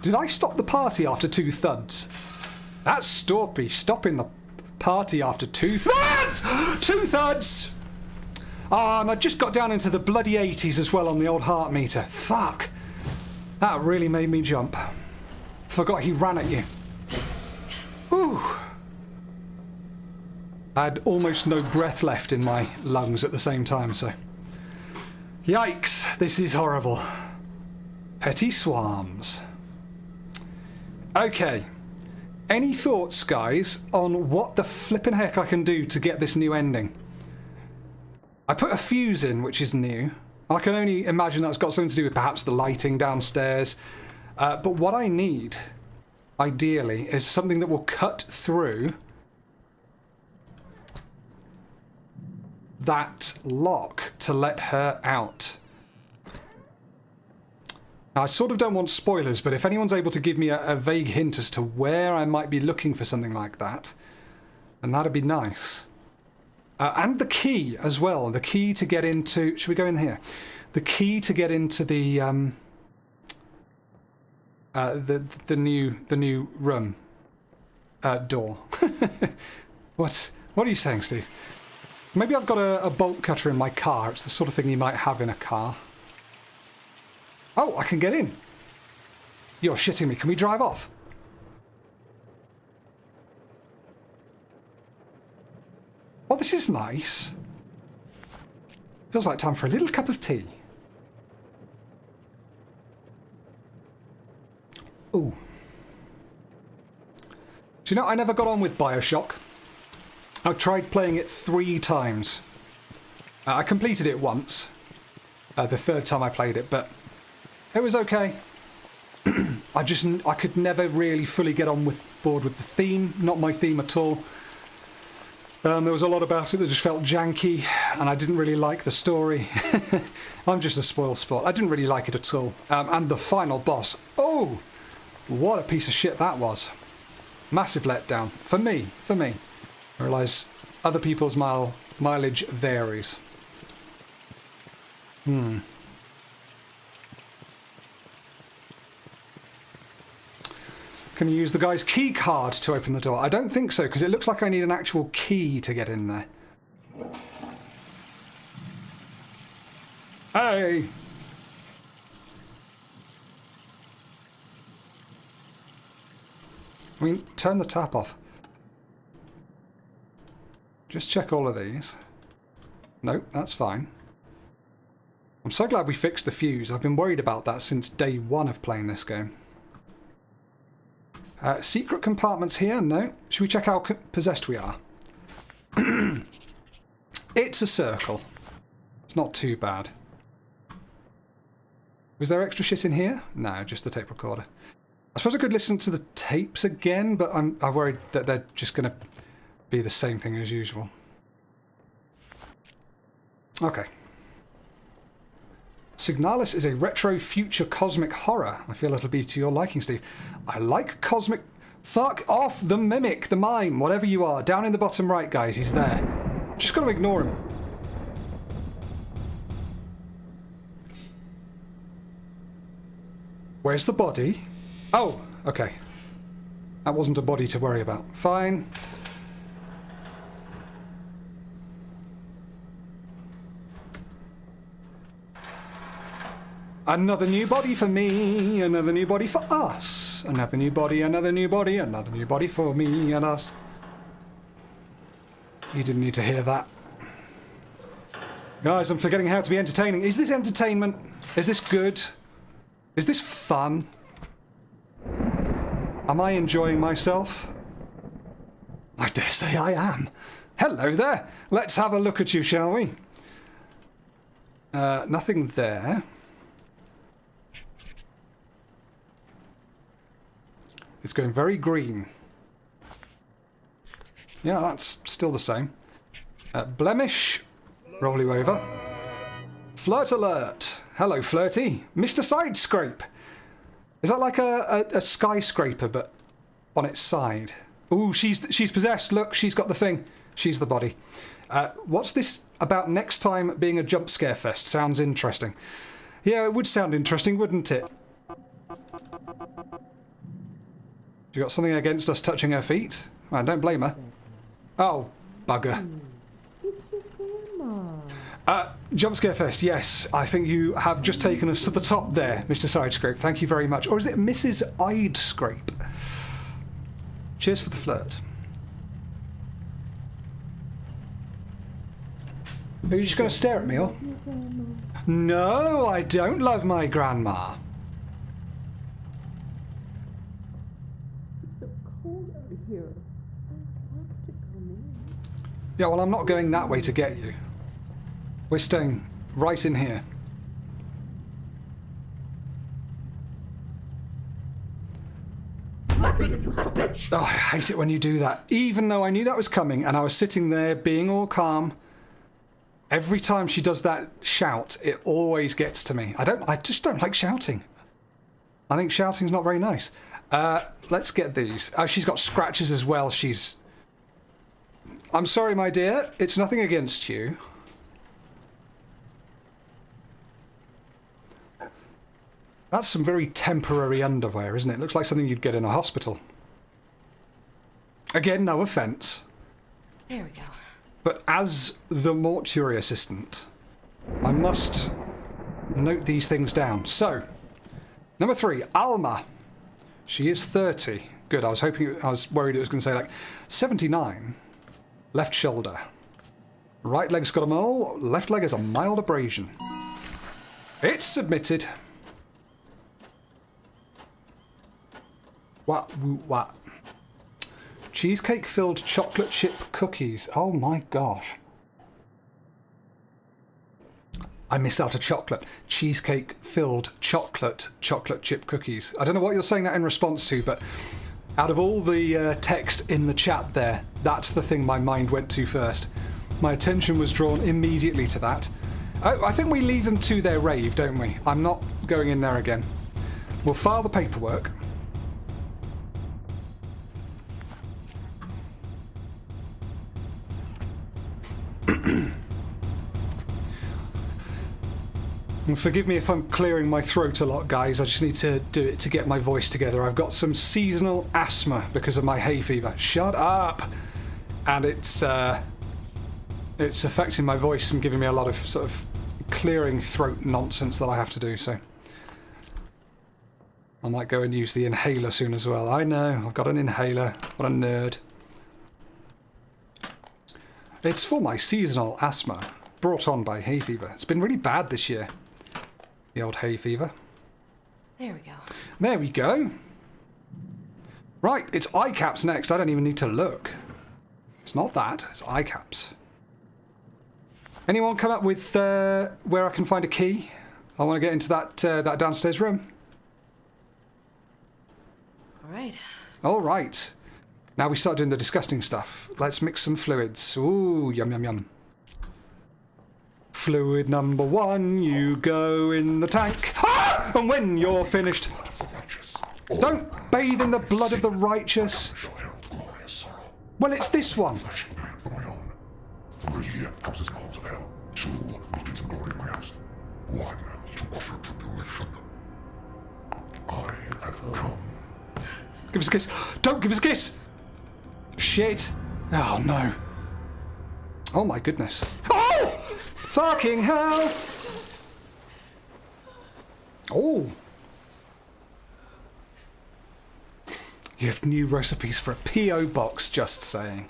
Did I stop the party after 2 thuds? That's Storpy stopping the party after 2 thuds! 2 thuds! Ah, and I just got down into the bloody 80s as well on the old heart meter. Fuck. That really made me jump. Forgot he ran at you. Whew. I had almost no breath left in my lungs at the same time, so... Yikes, this is horrible. Petty swans. Okay. Any thoughts, guys, on what the flippin' heck I can do to get this new ending? I put a fuse in, which is new. I can only imagine that's got something to do with perhaps the lighting downstairs. But what I need, ideally, is something that will cut through that lock to let her out. Now, I sort of don't want spoilers, but if anyone's able to give me a vague hint as to where I might be looking for something like that, then that'd be nice. And the key as well. The key to get into... Should we go in here? The key to get into the new room door. What are you saying, Steve? Maybe I've got a bolt cutter in my car. It's the sort of thing you might have in a car. Oh, I can get in. You're shitting me. Can we drive off? Oh, this is nice. Feels like time for a little cup of tea. Ooh. Do you know, I never got on with BioShock. I tried playing it 3 times. I completed it once. The 3rd time I played it, but it was okay. I could never really fully get on board with the theme. Not my theme at all. There was a lot about it that just felt janky, and I didn't really like the story. I'm just a spoil sport. I didn't really like it at all. And the final boss. Oh! What a piece of shit that was. Massive letdown. For me. I realise other people's mileage varies. Can you use the guy's key card to open the door? I don't think so, because it looks like I need an actual key to get in there. Hey! I mean, turn the tap off. Just check all of these. Nope, that's fine. I'm so glad we fixed the fuse. I've been worried about that since day 1 of playing this game. Secret compartments here? No. Should we check how possessed we are? It's a circle. It's not too bad. Was there extra shit in here? No, just the tape recorder. I suppose I could listen to the tapes again, but I'm worried that they're just going to be the same thing as usual. Okay. Signalis is a retro future cosmic horror. I feel it'll be to your liking, Steve. I like cosmic... Fuck off the mimic, the mime, whatever you are. Down in the bottom right, guys, he's there. Just got to ignore him. Where's the body? Oh, okay. That wasn't a body to worry about. Fine. Another new body for me, another new body for us. Another new body, another new body, another new body for me and us. You didn't need to hear that. Guys, I'm forgetting how to be entertaining. Is this entertainment? Is this good? Is this fun? Am I enjoying myself? I dare say I am. Hello there. Let's have a look at you, shall we? Nothing there. It's going very green. Yeah, that's still the same. Blemish. Roll you over. Flirt alert. Hello, Flirty. Mr. Sidescrape. Is that like a skyscraper, but on its side? Ooh, she's possessed. Look, she's got the thing. She's the body. What's this about next time being a jump scare fest? Sounds interesting. Yeah, it would sound interesting, wouldn't it? You got something against us touching her feet? I don't blame her. Oh, bugger. Jump scare fest, yes. I think you have just taken us to the top there, Mr. Sidescrape. Thank you very much. Or is it Mrs. Idescrape? Cheers for the flirt. Are you just going to stare at me, or? No, I don't love my grandma. It's so cold out here. I want to come in. Yeah, well, I'm not going that way to get you. We're staying right in here. Oh, I hate it when you do that. Even though I knew that was coming and I was sitting there being all calm, every time she does that shout, it always gets to me. I just don't like shouting. I think shouting's not very nice. Let's get these. Oh, she's got scratches as well. I'm sorry, my dear. It's nothing against you. That's some very temporary underwear, isn't it? Looks like something you'd get in a hospital. Again, no offence. There we go. But as the mortuary assistant, I must note these things down. So, number 3, Alma. She is 30. Good, I was worried it was going to say like 79. Left shoulder. Right leg's got a mole, left leg has a mild abrasion. It's submitted. What? Cheesecake-filled chocolate chip cookies. Oh my gosh. I missed out a chocolate. Cheesecake-filled chocolate chip cookies. I don't know what you're saying that in response to, but out of all the text in the chat there, that's the thing my mind went to first. My attention was drawn immediately to that. Oh, I think we leave them to their rave, don't we? I'm not going in there again. We'll file the paperwork. And forgive me if I'm clearing my throat a lot, guys. I just need to do it to get my voice together. I've got some seasonal asthma because of my hay fever. Shut up! And it's affecting my voice and giving me a lot of sort of clearing throat nonsense that I have to do, so I might go and use the inhaler soon as well. I know, I've got an inhaler. What a nerd. It's for my seasonal asthma, brought on by hay fever. It's been really bad this year. The old hay fever. There we go. There we go. Right, it's eye caps next. I don't even need to look. It's not that, it's eye caps. Anyone come up with where I can find a key? I want to get into that downstairs room. Alright. Alright. Now we start doing the disgusting stuff. Let's mix some fluids. Ooh, yum yum yum. Fluid number 1, you go in the tank. Ah! And when you're finished, don't bathe in the blood of the righteous. Well, it's this one. 3 houses halls of hell. 2 beacons of glory in my house. 1 to usher tribulation. I Give us a kiss. Don't give us a kiss! Shit. Oh, no. Oh, my goodness. Oh! Fucking hell! Oh. You have new recipes for a P.O. box, just saying.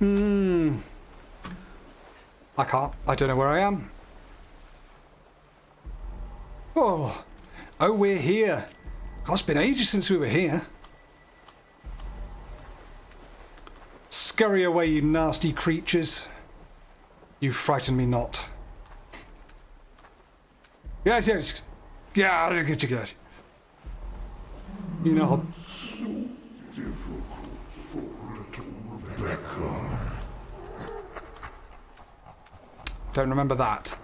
I can't. I don't know where I am. Oh. Oh, we're here. God, it's been ages since we were here. Scurry away, you nasty creatures. You frighten me not. Yes, yes. Yeah, I'll get you good. You know how... Don't remember that.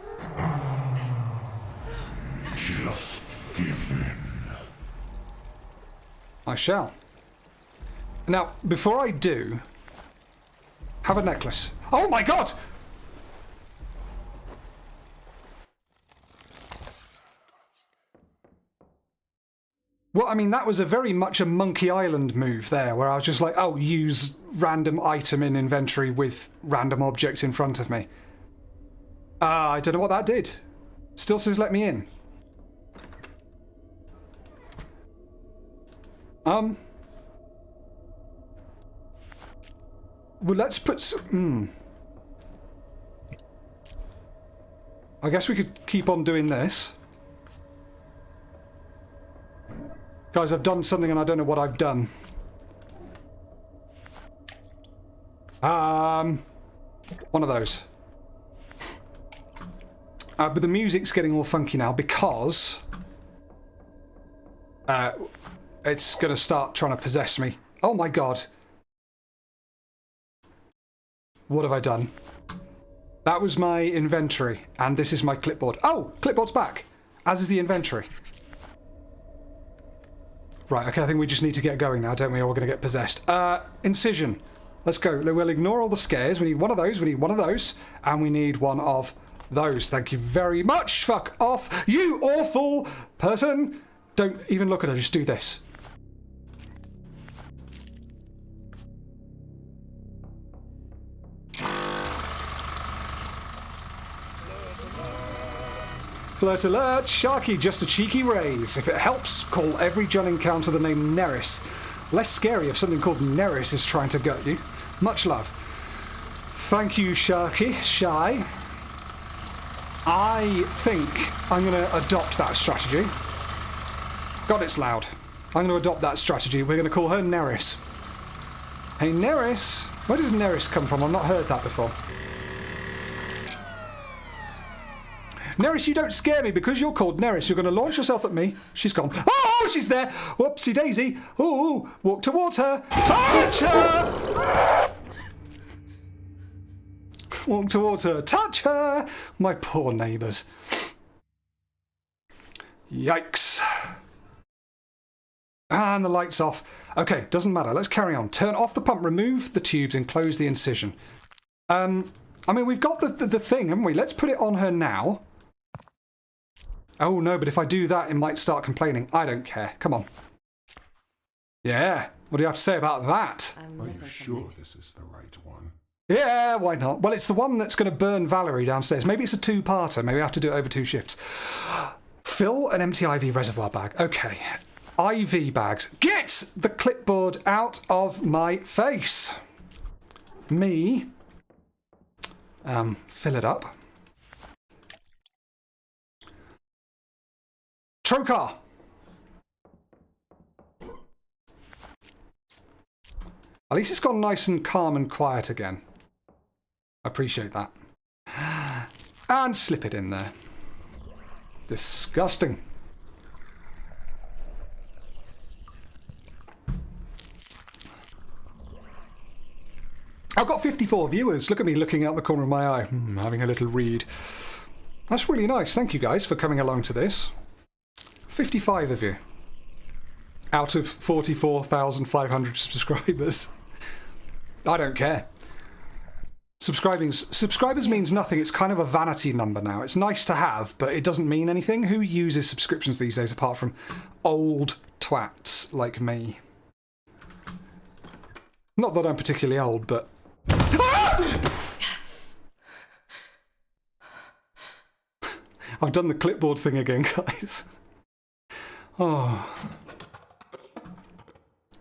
Just give in. I shall. Now, before I do, have a necklace. Oh my god! Well, I mean, that was a very much a Monkey Island move there, where I was just like, oh, use random item in inventory with random objects in front of me. I don't know what that did. Still says let me in. Well, let's put some... I guess we could keep on doing this. Guys, I've done something and I don't know what I've done. One of those. But the music's getting all funky now because... it's going to start trying to possess me. Oh my god. What have I done? That was my inventory, and this is my clipboard. Oh, clipboard's back, as is the inventory. Right, okay, I think we just need to get going now, don't we, or we're going to get possessed. Incision. Let's go. We'll ignore all the scares. We need one of those, we need one of those, and we need one of those. Thank you very much. Fuck off, you awful person. Don't even look at her, just do this. Flirt alert! Sharky, just a cheeky raise. If it helps, call every Jun encounter the name Neris. Less scary if something called Neris is trying to gut you. Much love. Thank you, Sharky. Shy. I think I'm going to adopt that strategy. God, it's loud. I'm going to adopt that strategy. We're going to call her Neris. Hey, Neris. Where does Neris come from? I've not heard that before. Neris, you don't scare me because you're called Neris. You're going to launch yourself at me. She's gone. Oh, she's there. Whoopsie daisy. Oh, walk towards her. Touch her. Walk towards her. Touch her. My poor neighbours. Yikes. And the light's off. Okay, doesn't matter. Let's carry on. Turn off the pump, remove the tubes and close the incision. I mean, we've got the thing, haven't we? Let's put it on her now. Oh no, but if I do that, it might start complaining. I don't care. Come on. Yeah. What do you have to say about that? Are you sure this is the right one? Yeah, why not? Well, it's the one that's going to burn Valerie downstairs. Maybe it's a two-parter. Maybe I have to do it over 2 shifts. Fill an empty IV reservoir bag. Okay. IV bags. Get the clipboard out of my face. Me. Fill it up. Trocar. At least it's gone nice and calm and quiet again. Appreciate that. And slip it in there. Disgusting. I've got 54 viewers. Look at me looking out the corner of my eye, having a little read. That's really nice. Thank you guys for coming along to this. 55 of you. Out of 44,500 subscribers. I don't care. Subscribers means nothing. It's kind of a vanity number now. It's nice to have, but it doesn't mean anything. Who uses subscriptions these days apart from old twats like me? Not that I'm particularly old, but... I've done the clipboard thing again, guys. Oh.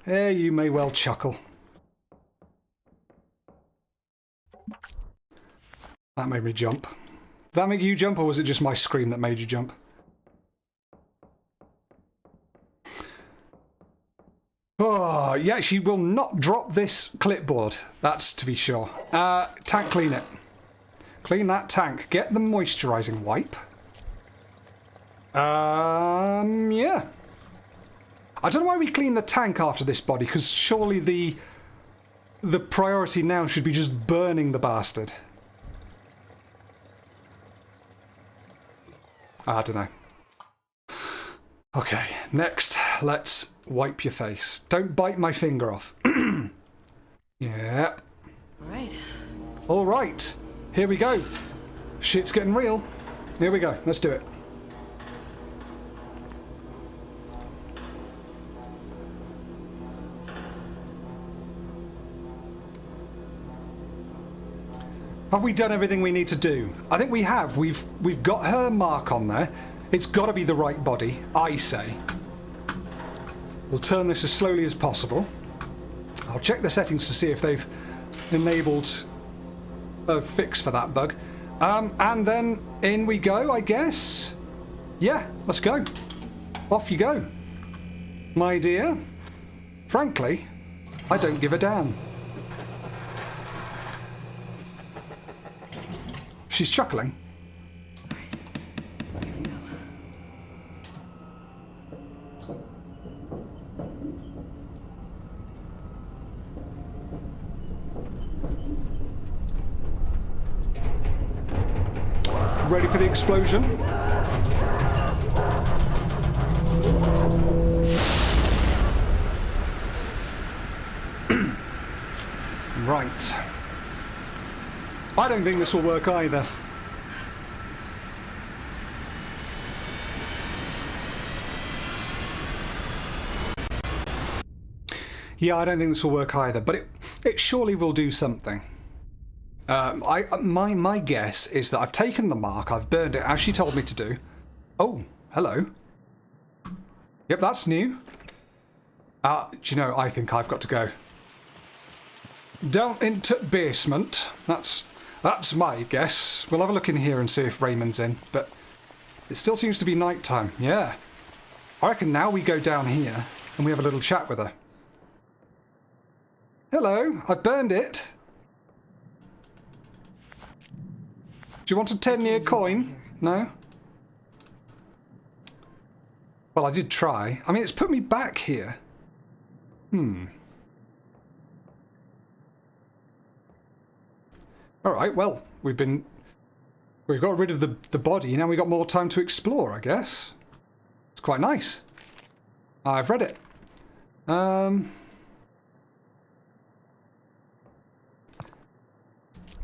Yeah, you may well chuckle. That made me jump. Did that make you jump, or was it just my scream that made you jump? Oh, yeah, she will not drop this clipboard. That's to be sure. Tank, clean it. Clean that tank. Get the moisturising wipe. Yeah. I don't know why we clean the tank after this body, because surely the priority now should be just burning the bastard. I don't know. Okay, next, let's wipe your face. Don't bite my finger off. Yep. Right. All right. Here we go. Shit's getting real. Here we go. Let's do it. Have we done everything we need to do? I think we have. We've got her mark on there. It's got to be the right body, I say. We'll turn this as slowly as possible. I'll check the settings to see if they've enabled a fix for that bug. And then in we go, I guess. Yeah, let's go. Off you go. My dear, frankly, I don't give a damn. She's chuckling. Ready for the explosion? Right. I don't think this will work either. Yeah, I don't think this will work either, but it surely will do something. My guess is that I've taken the mark, I've burned it as she told me to do. Oh, hello. Yep, that's new. Do you know, I think I've got to go. Down into basement. That's my guess. We'll have a look in here and see if Raymond's in, but it still seems to be night time. Yeah. I reckon now we go down here and we have a little chat with her. Hello, I've burned it. Do you want a 10-year coin? No? Well, I did try. I mean, it's put me back here. Alright, well, we've got rid of the body, now we've got more time to explore, I guess. It's quite nice. I've read it.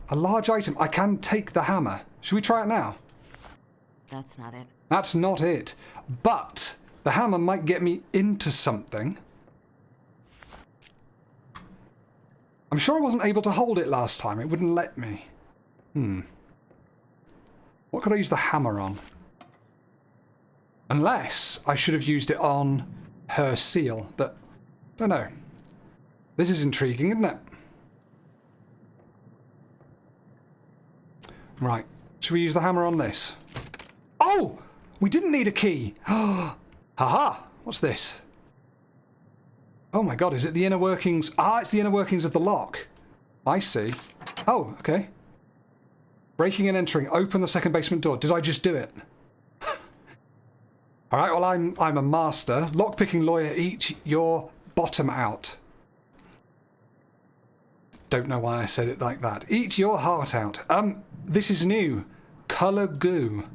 A large item. I can take the hammer. Should we try it now? That's not it. That's not it. But the hammer might get me into something. I'm sure I wasn't able to hold it last time. It wouldn't let me. What could I use the hammer on? Unless I should have used it on her seal, but I don't know. This is intriguing, isn't it? Right. Should we use the hammer on this? Oh! We didn't need a key! Haha! What's this? Oh my god, is it the inner workings? Ah, it's the inner workings of the lock. I see. Oh, okay. Breaking and entering. Open the second basement door. Did I just do it? Alright, well, I'm a master. Lockpicking lawyer, eat your bottom out. Don't know why I said it like that. Eat your heart out. This is new. Colour goo.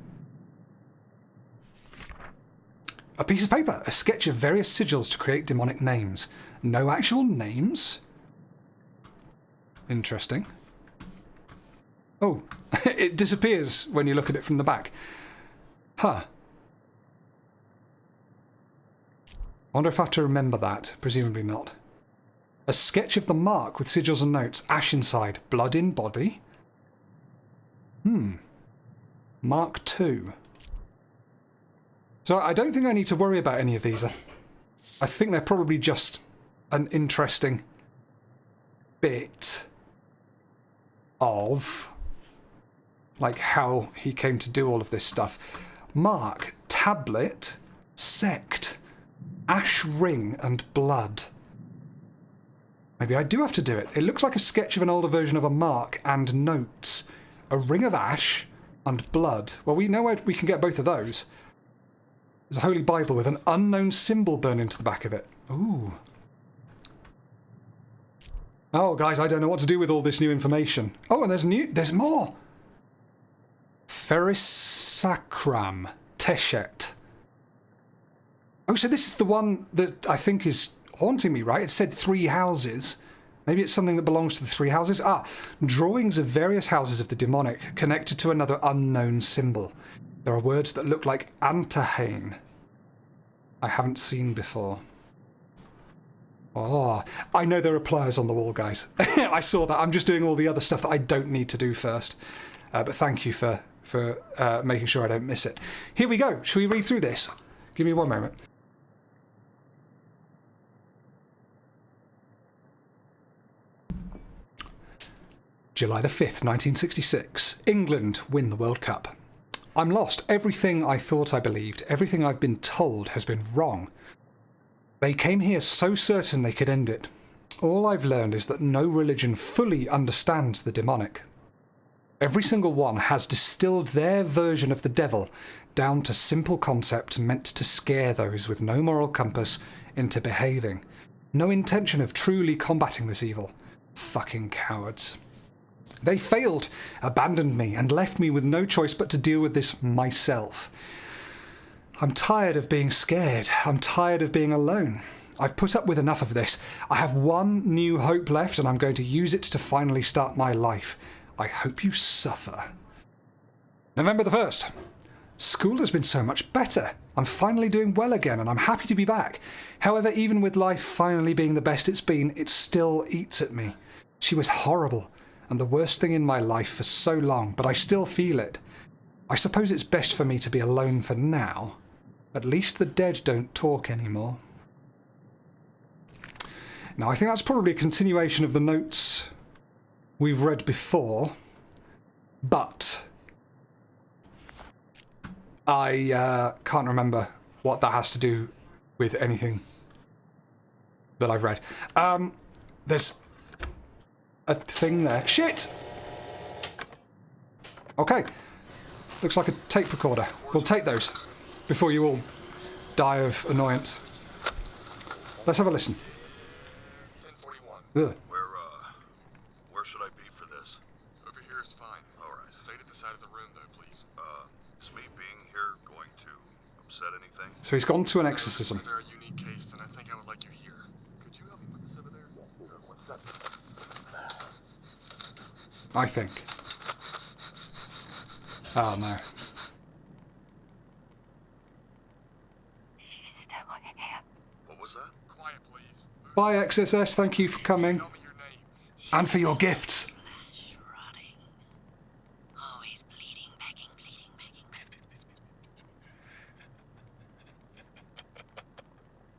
A piece of paper. A sketch of various sigils to create demonic names. No actual names? Interesting. Oh, it disappears when you look at it from the back. Huh. I wonder if I have to remember that. Presumably not. A sketch of the mark with sigils and notes. Ash inside. Blood in body. Mark 2. So I don't think I need to worry about any of these. I think they're probably just an interesting bit of like how he came to do all of this stuff. Mark, tablet, sect, ash ring and blood. Maybe I do have to do it. It looks like a sketch of an older version of a mark and notes. A ring of ash and blood. Well, we know where we can get both of those. There's a holy Bible with an unknown symbol burned into the back of it. Ooh. Oh, guys, I don't know what to do with all this new information. Oh, and there's more! Ferrisacram Teshet. Oh, so this is the one that I think is haunting me, right? It said 3 houses. Maybe it's something that belongs to the 3 houses. Ah, drawings of various houses of the demonic connected to another unknown symbol. There are words that look like Antahane. I haven't seen before. Oh, I know there are pliers on the wall, guys. I saw that. I'm just doing all the other stuff that I don't need to do first. But thank you for making sure I don't miss it. Here we go. Shall we read through this? Give me one moment. July the 5th, 1966. England win the World Cup. I'm lost. Everything I thought I believed, everything I've been told has been wrong. They came here so certain they could end it. All I've learned is that no religion fully understands the demonic. Every single one has distilled their version of the devil down to simple concepts meant to scare those with no moral compass into behaving. No intention of truly combating this evil. Fucking cowards. They failed, abandoned me, and left me with no choice but to deal with this myself. I'm tired of being scared. I'm tired of being alone. I've put up with enough of this. I have one new hope left, and I'm going to use it to finally start my life. I hope you suffer. November the 1st. School has been so much better. I'm finally doing well again, and I'm happy to be back. However, even with life finally being the best it's been, it still eats at me. She was horrible, and the worst thing in my life for so long, but I still feel it. I suppose it's best for me to be alone for now. At least the dead don't talk anymore. Now, I think that's probably a continuation of the notes we've read before, but I can't remember what that has to do with anything that I've read. There's a thing there. Shit! Okay. Looks like a tape recorder. We'll take those before you all die of annoyance. Let's have a listen. 1041. Where should I be for this? Over here is fine. Alright. Stay to the side of the room, though, please. Is me being here going to upset anything? So he's gone to an exorcism. They're a unique case, and I think I would like you here. Could you help me put this over there? What's that? I think. Oh no. What was that? Quiet, please. Bye, XSS. Thank you for coming. Tell me your name. And for your gifts.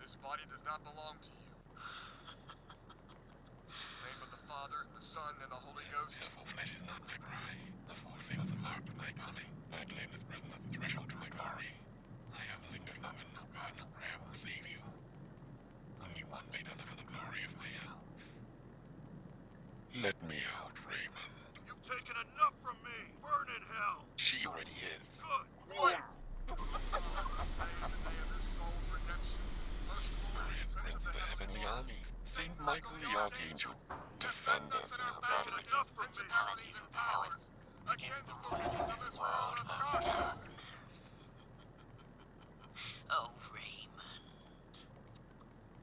This body does not belong to you. In the name of the Father, the Son, and the Holy Ghost. His full flesh is not my cry. The full thing of the mark of my body. I claim this present at the threshold to my glory. I have lingered long, and no God, no prayer will save you. Only one may deliver the glory of my health. Let me out, Raymond. You've taken enough from me! Burn in hell! She already is. Good! Quiet! Glorious Prince of the Heavenly Army, Saint Michael the Archangel, defend us in our battle against principalities and powers, against the forces of this world of darkness. Oh, Raymond.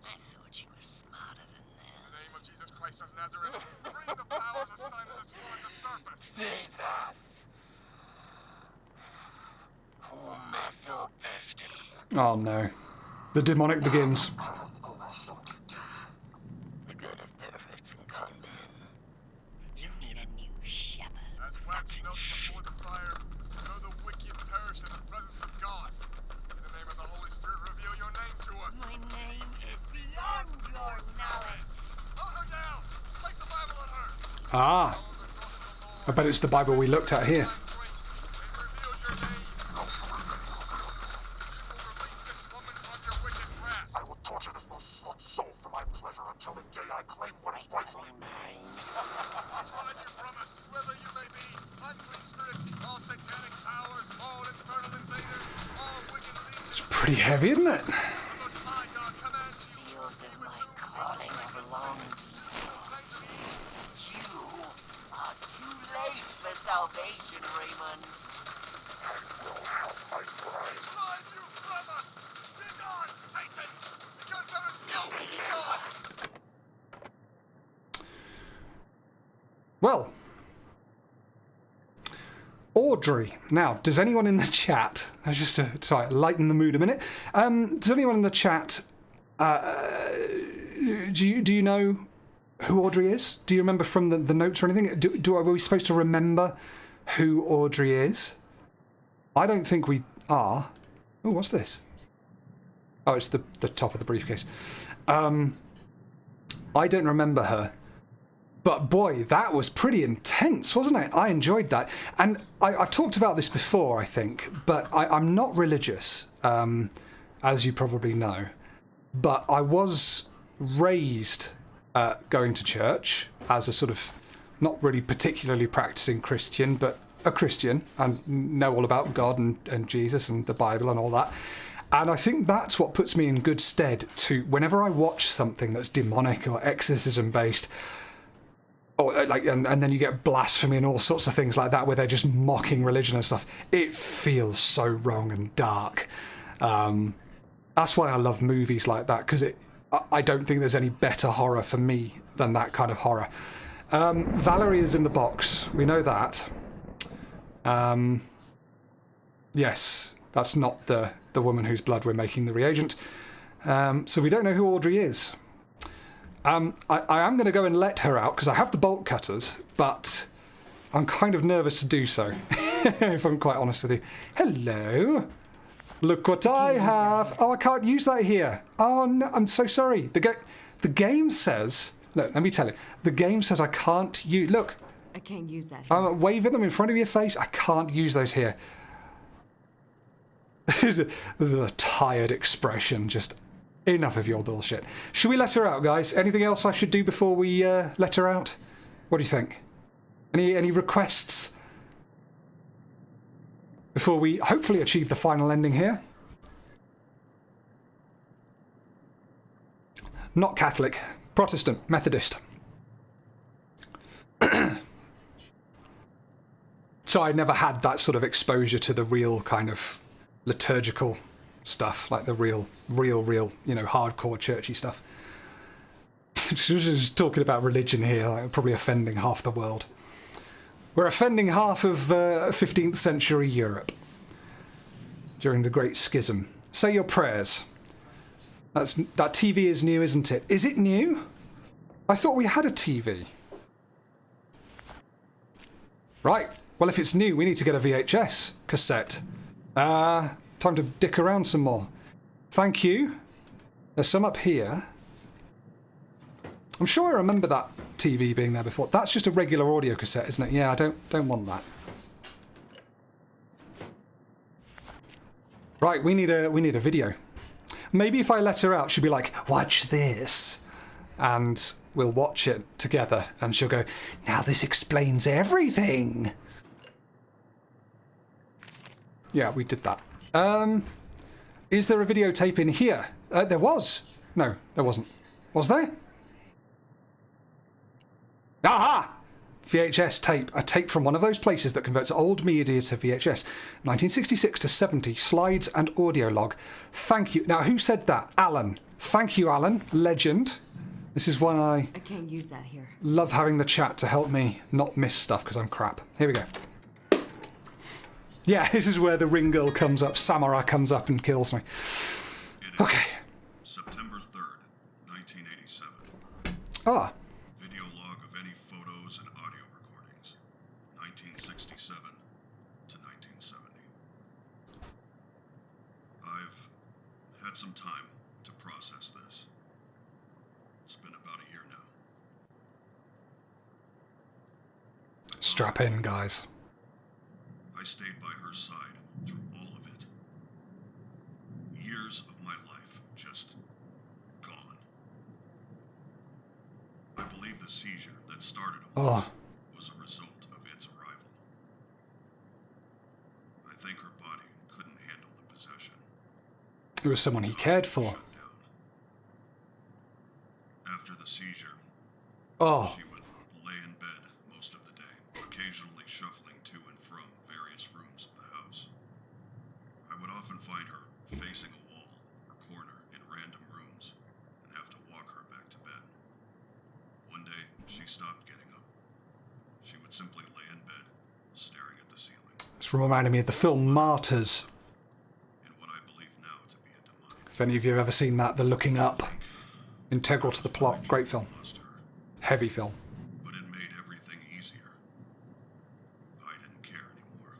I thought you were smarter than In that. the name of Jesus Christ of Nazareth, bring the powers assigned to this world to surface. Say that. Oh no. The demonic begins. The god of perfect and combat. You need a new shepherd. As wax melts before the fire, so the wicked perish in the presence of God. In the name of the Holy Spirit, reveal your name to us. My name is beyond your knowledge. Hold her down! Take the Bible on her! Ah. I bet it's the Bible we looked at here. I will torture this most slut soul for my pleasure until the day I claim what is rightfully mine. Find your promise, whether you may be unclean spirit, all satanic powers, all infernal invaders, all wicked legions. It's pretty heavy, isn't it? The Most High God commands you. Feel divine calling overlong. You are too late for salvation, Raymond. I will have my bride. Drive you from us! Be gone, Satan! Because there is no God! Well, Audrey. Now, does anyone in the chat? I was just sorry, lighten the mood a minute. Does anyone in the chat? Do you know who Audrey is? Do you remember from the notes or anything? Are we supposed to remember who Audrey is? I don't think we are. Oh, what's this? Oh, it's the top of the briefcase. I don't remember her. But boy, that was pretty intense, wasn't it? I enjoyed that. And I've talked about this before, I think, but I'm not religious, as you probably know. But I was raised going to church as a sort of not really particularly practicing Christian, but a Christian, and know all about God and Jesus and the Bible and all that. And I think that's what puts me in good stead to whenever I watch something that's demonic or exorcism based, or like, and then you get blasphemy and all sorts of things like that where they're just mocking religion and stuff. It feels so wrong and dark. That's why I love movies like that, because I don't think there's any better horror for me than that kind of horror. Valerie is in the box. We know that. Yes, that's not the woman whose blood we're making the reagent. So we don't know who Audrey is. I am going to go and let her out because I have the bolt cutters, but I'm kind of nervous to do so, if I'm quite honest with you. Hello. Look what I have. Oh, I can't use that here. Oh, no, I'm so sorry. The game says... Look, let me tell you. The game says I can't use... Look. I can't use that here. I'm waving them in front of your face. I can't use those here. The tired expression. Just enough of your bullshit. Should we let her out, guys? Anything else I should do before we let her out? What do you think? Any requests? Before we hopefully achieve the final ending here. Not Catholic. Protestant. Methodist. So I never had that sort of exposure to the real kind of liturgical stuff, like the real, you know, hardcore churchy stuff. Just talking about religion here, like probably offending half the world. We're offending half of 15th century Europe during the Great Schism. Say your prayers. That TV is new, isn't it? Is it new? I thought we had a TV. Right. Well, if it's new, we need to get a VHS cassette. Time to dick around some more. Thank you. There's some up here. I'm sure I remember that TV being there before. That's just a regular audio cassette, isn't it? Yeah, I don't want that. Right, we need a video. Maybe if I let her out, she'll be like, watch this. And we'll watch it together. And she'll go, now this explains everything. Yeah, we did that. Is there a videotape in here? There was. No, there wasn't. Was there? Aha! VHS tape. A tape from one of those places that converts old media to VHS. 1966 to 70. Slides and audio log. Thank you. Now, who said that? Alan. Thank you, Alan. Legend. This is why I can't use that here. Love having the chat to help me not miss stuff because I'm crap. Here we go. Yeah, this is where the ring girl comes up, Samara comes up and kills me. Okay. September 3rd, 1987. Ah. Video log of any photos and audio recordings. 1967 to 1970. I've had some time to process this. It's been about a year now. Strap in, guys. I stayed by her side through all of it. Years of my life just gone. I believe the seizure that started all this was a result of its arrival. I think her body couldn't handle the possession. It was someone he cared for. After the seizure, Oh. she would lay in bed most of the day, occasionally shuffling to and from various rooms of the house. I would often find her facing a wall or corner in random rooms and have to walk her back to bed. One day, she stopped getting up. She would simply lay in bed, staring at the ceiling. This reminded me of the film Martyrs. In what I believe now to be a demonic. If any of you have ever seen that, The Looking Up. Integral to the plot. Great film. Heavy film. But it made everything easier. I didn't care anymore.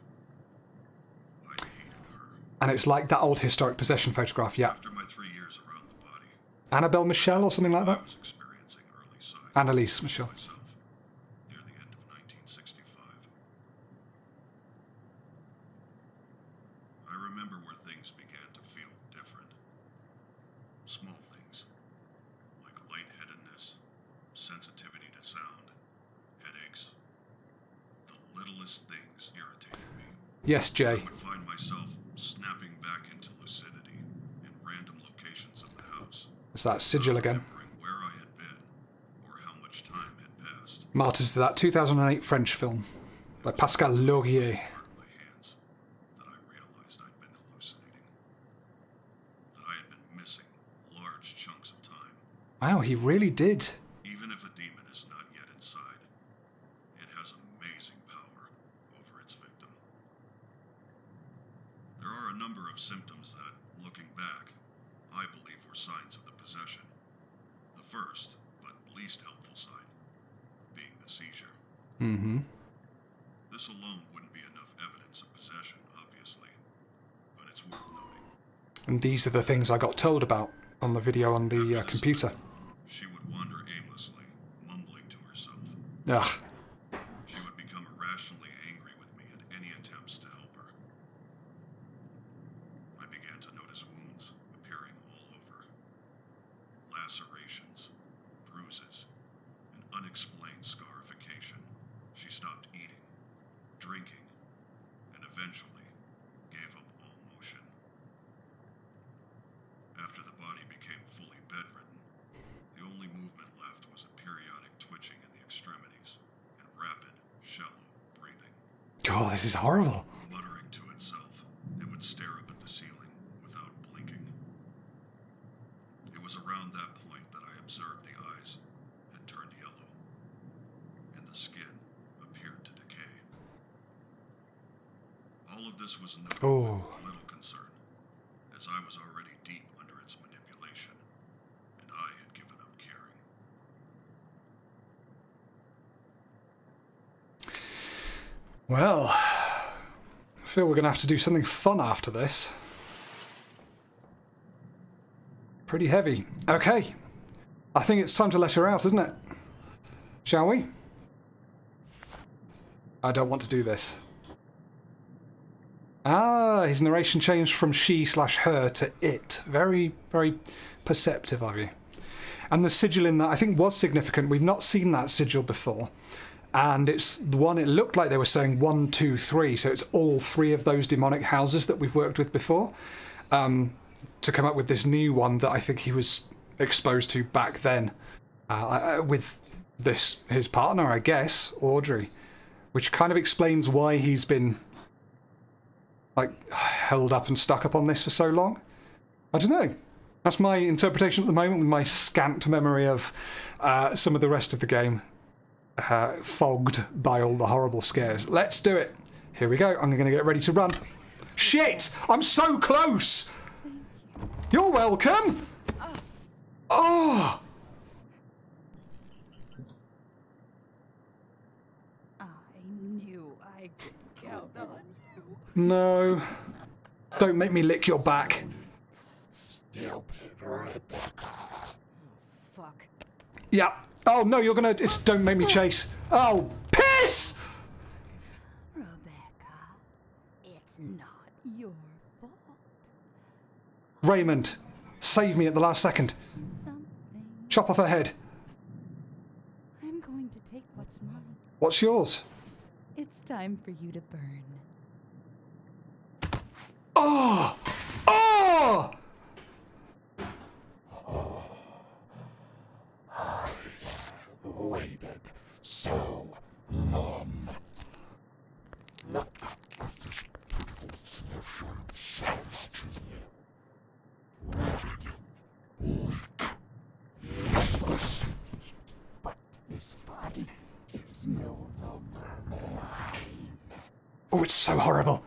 I hated her. And it's like that old historic possession photograph, yeah. After my 3 years around the body, Annabelle Michelle or something like I that? was experiencing early signs Annalise Michelle. myself near the end of 1965. I remember where things began to feel different. Small things, like lightheadedness, sensitivity to sound, headaches. The littlest things irritated me. Yes, I Jay. would find myself snapping back into lucidity in random locations of the house. It's that sigil again. Remembering where I had been, or how much time had passed. Martyrs to that 2008 French film by Pascal Laugier. Part of my hands that I realized I'd been hallucinating. That I had been missing large chunks of time. Wow, he really did. Even if a demon is not yet inside, it has amazing power over its victim. There are a number of symptoms that, looking back, I believe were signs of the possession. The first, but least helpful sign, being the seizure. Mm-hmm. This alone wouldn't be enough evidence of possession, obviously, but it's worth noting. And these are the things I got told about on the video on the computer. She would wander aimlessly, mumbling to herself. Ugh. She would become irrationally angry with me at any attempts to help her. I began to notice wounds appearing all over. Lacerations, bruises, an unexplained scarification. She stopped eating, drinking, and eventually gave up all motion. After the body became fully bedridden, the only movement left was a periodic twitching in the extremities and rapid, shallow breathing. God, this is horrible. Muttering to itself, it would stare up at the ceiling without blinking. It was around that point that I observed the eyes had turned yellow, and the skin appeared to decay. All of this was noted with little concern, as I was already deep under its manipulation, and I had given up caring. Well, I feel we're going to have to do something fun after this. Pretty heavy. Okay. I think it's time to let her out, isn't it? Shall we? I don't want to do this. Ah, his narration changed from she/her to it. Very, very perceptive of you. And the sigil in that, I think, was significant. We've not seen that sigil before. And it's the one, it looked like they were saying 1, 2, 3. So it's all 3 of those demonic houses that we've worked with before. To come up with this new one that I think he was exposed to back then. With his partner, I guess, Audrey. Which kind of explains why he's been like held up and stuck up on this for so long. I don't know. That's my interpretation at the moment with my scant memory of some of the rest of the game. Fogged by all the horrible scares. Let's do it. Here we go. I'm going to get ready to run. Shit! I'm so close! You're welcome! Oh! I knew I could count on you. No. Don't make me lick your back. Stupid Rebecca. Fuck. Yeah. Oh, no, you're going to... It's don't make me chase. Oh, piss! Rebecca, it's not your fault. Raymond, save me at the last second. Something. Chop off her head. I'm going to take what's mine. What's yours? It's time for you to burn. Oh! Oh! Waited so long. Look at this beautiful snowshoe sells to you. But this body is no longer mine. Oh, it's so horrible.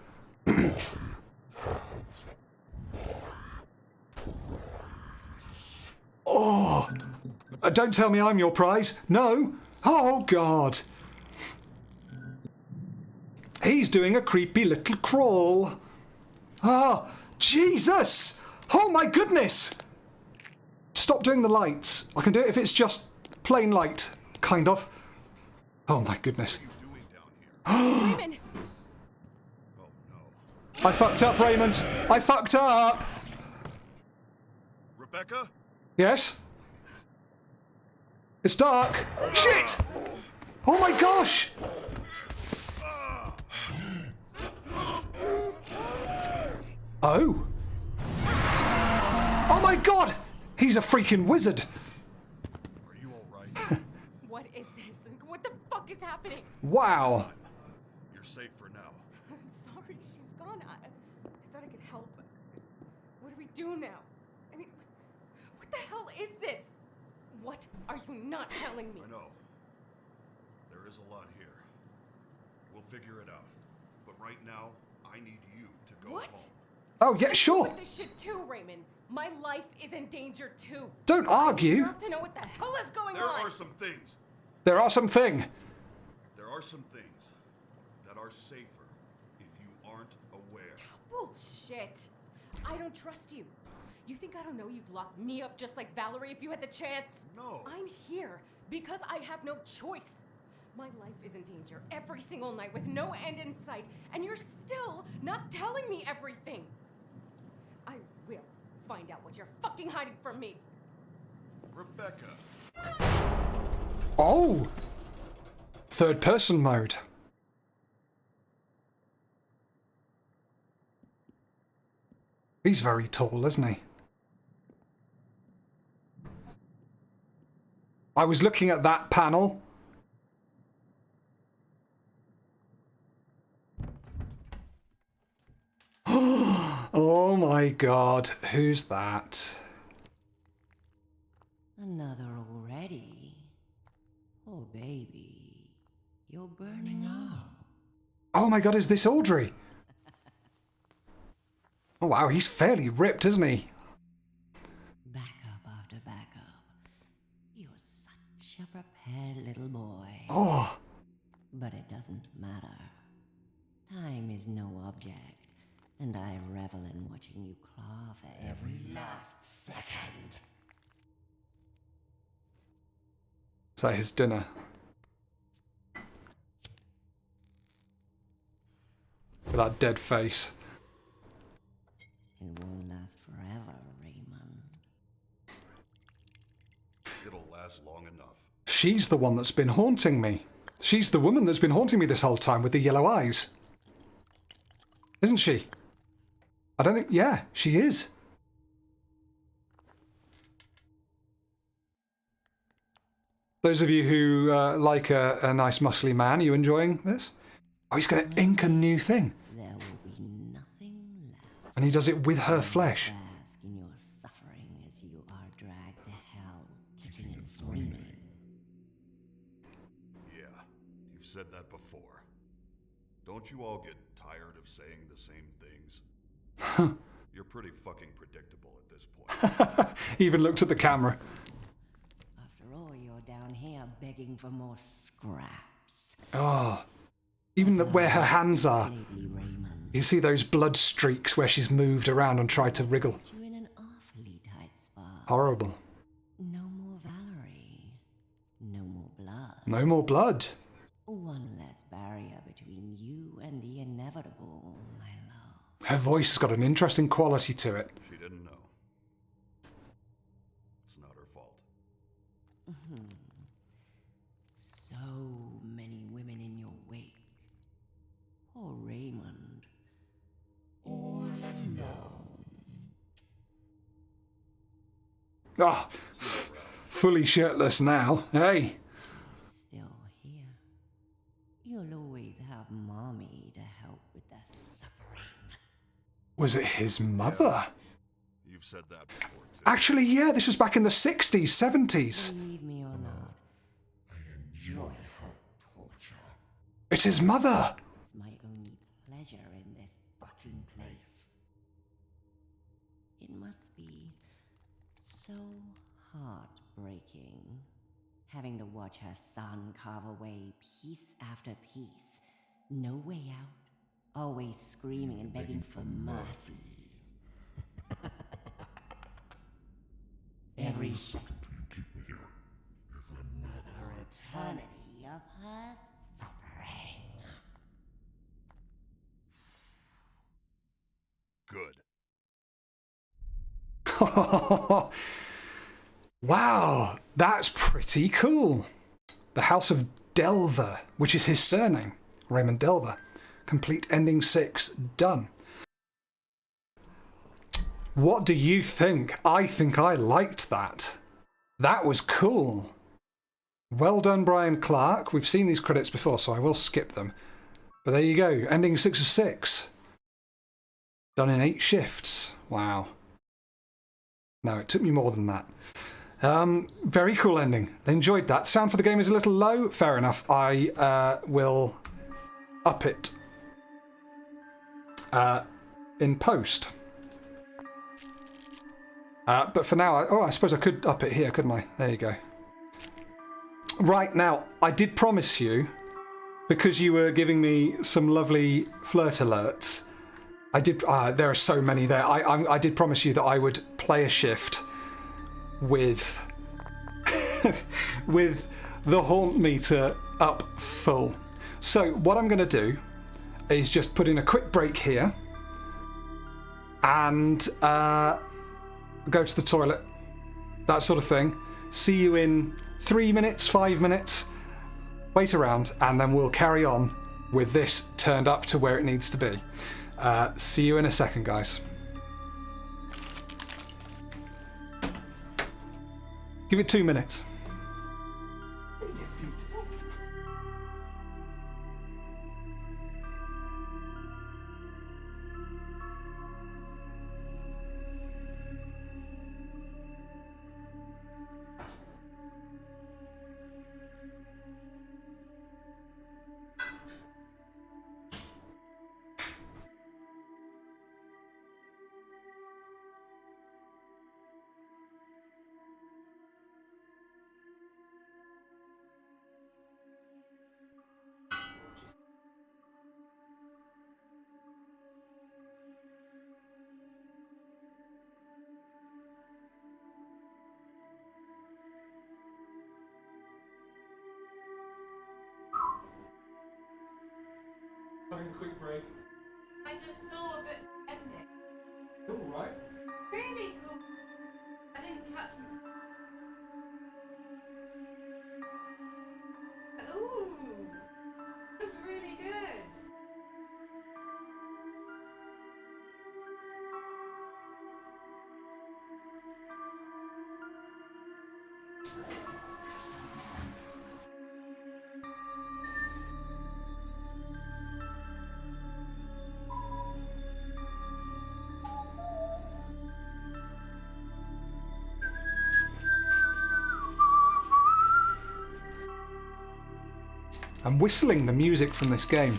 Oh! Don't tell me I'm your prize. No. Oh, God. He's doing a creepy little crawl. Ah, Jesus! Oh, my goodness! Stop doing the lights. I can do it if it's just plain light, kind of. Oh, my goodness. Raymond! I fucked up, Raymond. I fucked up. Rebecca? Yes? It's dark. Shit! Oh my gosh! Oh. Oh my god! He's a freaking wizard. Are you alright? What is this? What the fuck is happening? Wow. You're safe for now. I'm sorry, she's gone. I thought I could help. What do we do now? I mean, what the hell is this? What are you not telling me? I know. There is a lot here. We'll figure it out. But right now, I need you to go What? home. Oh yeah, I'm sure. with this shit too, Raymond. My life is in danger too. Don't I argue. deserve to know what the hell is going There on. are some things. There are some things. There are some things that are safer if you aren't aware. Bullshit. I don't trust you. You think I don't know you'd lock me up just like Valerie if you had the chance? No. I'm here because I have no choice. My life is in danger every single night with no end in sight, and you're still not telling me everything. I will find out what you're fucking hiding from me. Rebecca. Oh. Third person mode. He's very tall, isn't he? I was looking at that panel. Oh my god, who's that? Another already? Oh, baby. You're burning up. Oh my god, is this Audrey? Oh wow, he's fairly ripped, isn't he? Backup after backup. You're such a prepared little boy. Oh. But it doesn't matter. Time is no object, and I revel in watching you claw for every last second. Is that his dinner? With that dead face. It won't last forever, Raymond. It'll last long enough. She's the one that's been haunting me. She's the woman that's been haunting me this whole time with the yellow eyes. Isn't she? I don't think... Yeah, she is. Those of you who like a nice muscly man, are you enjoying this? Oh, he's going to ink a new thing. There will be nothing left. And he does it with her flesh. Bask in your suffering as you are dragged to hell, kicking and screaming. Yeah, you've said that before. Don't you all get tired of saying the same things? You're pretty fucking predictable at this point. Even looked at the camera. After all, you're down here begging for more scraps. Oh, even where her hands are. Lately, Raymond. You see those blood streaks where she's moved around and tried to wriggle. You in an awfully tight spot. Horrible. No more Valerie. No more blood. No more blood. One less barrier between you and the inevitable, my love. Her voice has got an interesting quality to it. She didn't know. It's not her fault. So many women in your wake. Poor Raymond. All alone. Ah, fully shirtless now. Hey. Still here. You'll always have Mommy to help with the suffering. Was it his mother? You've said that before, too. Actually, yeah, this was back in the 60s, 70s. Believe me or not, I enjoy her torture. It's his mother. it's my only pleasure in this fucking place. It must be so heartbreaking having to watch her son carve away piece after piece. No way out. Always screaming and begging for mercy. Every second You keep me here is another eternity of her suffering. Good. Wow, that's pretty cool. The House of Delver, which is his surname, Raymond Delver. Complete ending 6, done. What do you think? I think I liked that. That was cool. Well done, Brian Clark. We've seen these credits before, so I will skip them. But there you go, ending 6 of 6. Done in 8 shifts. Wow. No, it took me more than that. Very cool ending. I enjoyed that. Sound for the game is a little low. Fair enough. I will up it in post. But for now, I suppose I could up it here, couldn't I? There you go. Right, now, I did promise you, because you were giving me some lovely flirt alerts, I did. There are so many there. I did promise you that I would play a shift with with the haunt meter up full. So what I'm going to do is just put in a quick break here and go to the toilet, that sort of thing. See you in 3 minutes, 5 minutes. Wait around, and then we'll carry on with this turned up to where it needs to be. See you in a second, guys. Give it 2 minutes. Having a quick break. I just saw a bit ending. Cool, right? Really cool. I didn't catch me. Ooh, looks really good. I'm whistling the music from this game.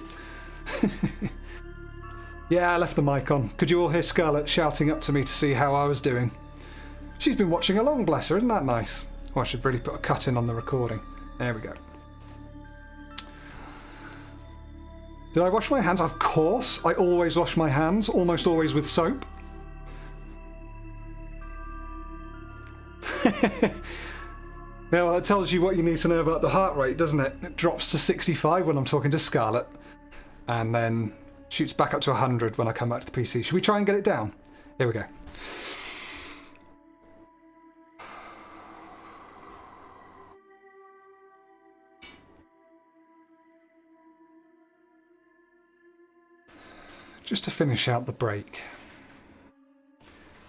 Yeah, I left the mic on. Could you all hear Scarlett shouting up to me to see how I was doing? She's been watching along, bless her. Isn't that nice? Oh, I should really put a cut in on the recording. There we go. Did I wash my hands? Of course. I always wash my hands, almost always with soap. Yeah, well, it tells you what you need to know about the heart rate, doesn't it? It drops to 65 when I'm talking to Scarlett, and then shoots back up to 100 when I come back to the PC. Should we try and get it down? Here we go. Just to finish out the break.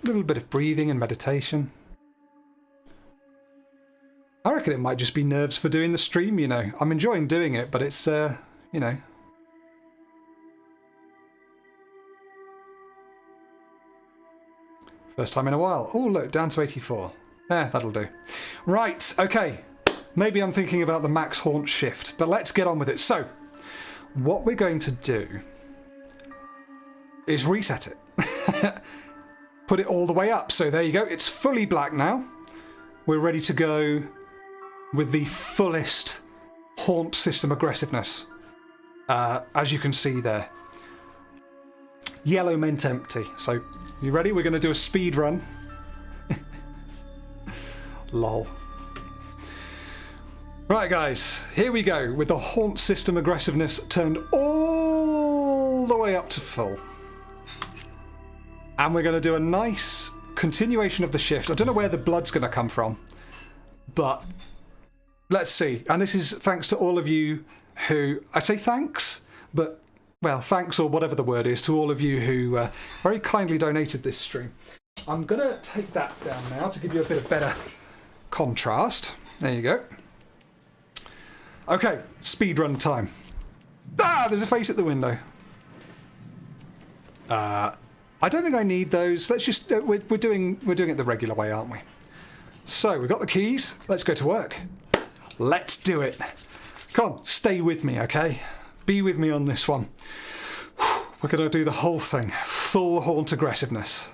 A little bit of breathing and meditation. I reckon it might just be nerves for doing the stream, you know. I'm enjoying doing it, but it's, you know. First time in a while. Oh, look, down to 84. That'll do. Right, okay. Maybe I'm thinking about the max haunt shift, but let's get on with it. So, what we're going to do is reset it. Put it all the way up. So there you go. It's fully black now. We're ready to go with the fullest haunt system aggressiveness. As you can see there. Yellow meant empty. So, you ready? We're going to do a speed run. Lol. Right, guys. Here we go with the haunt system aggressiveness turned all the way up to full. And we're going to do a nice continuation of the shift. I don't know where the blood's going to come from, but let's see. And this is thanks to all of you who... I say thanks, but, well, thanks or whatever the word is to all of you who very kindly donated this stream. I'm going to take that down now to give you a bit of better contrast. There you go. Okay, speedrun time. Ah, there's a face at the window. I don't think I need those. Let's just we're doing it the regular way, aren't we? So we've got the keys. Let's go to work. Let's do it. Come on, stay with me, okay? Be with me on this one. We're going to do the whole thing. Full haunt aggressiveness.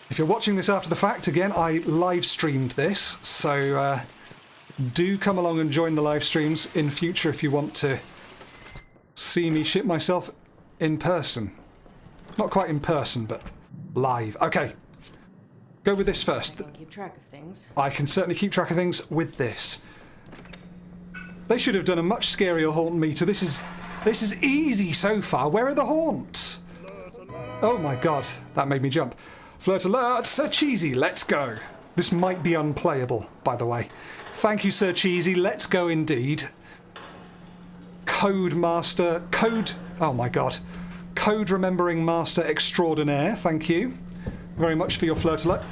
If you're watching this after the fact, again, I live streamed this, so do come along and join the live streams in future if you want to see me shit myself in person. Not quite in person, but live. Okay. Go with this first. I can keep track of things. I can certainly keep track of things with this. They should have done a much scarier haunt meter. This is easy so far. Where are the haunts? Oh my god, that made me jump. Flirt alert, Sir Cheesy, let's go. This might be unplayable, by the way. Thank you, Sir Cheesy. Let's go indeed. Code Master. Oh my god. Code Remembering Master Extraordinaire. Thank you very much for your flirt alert.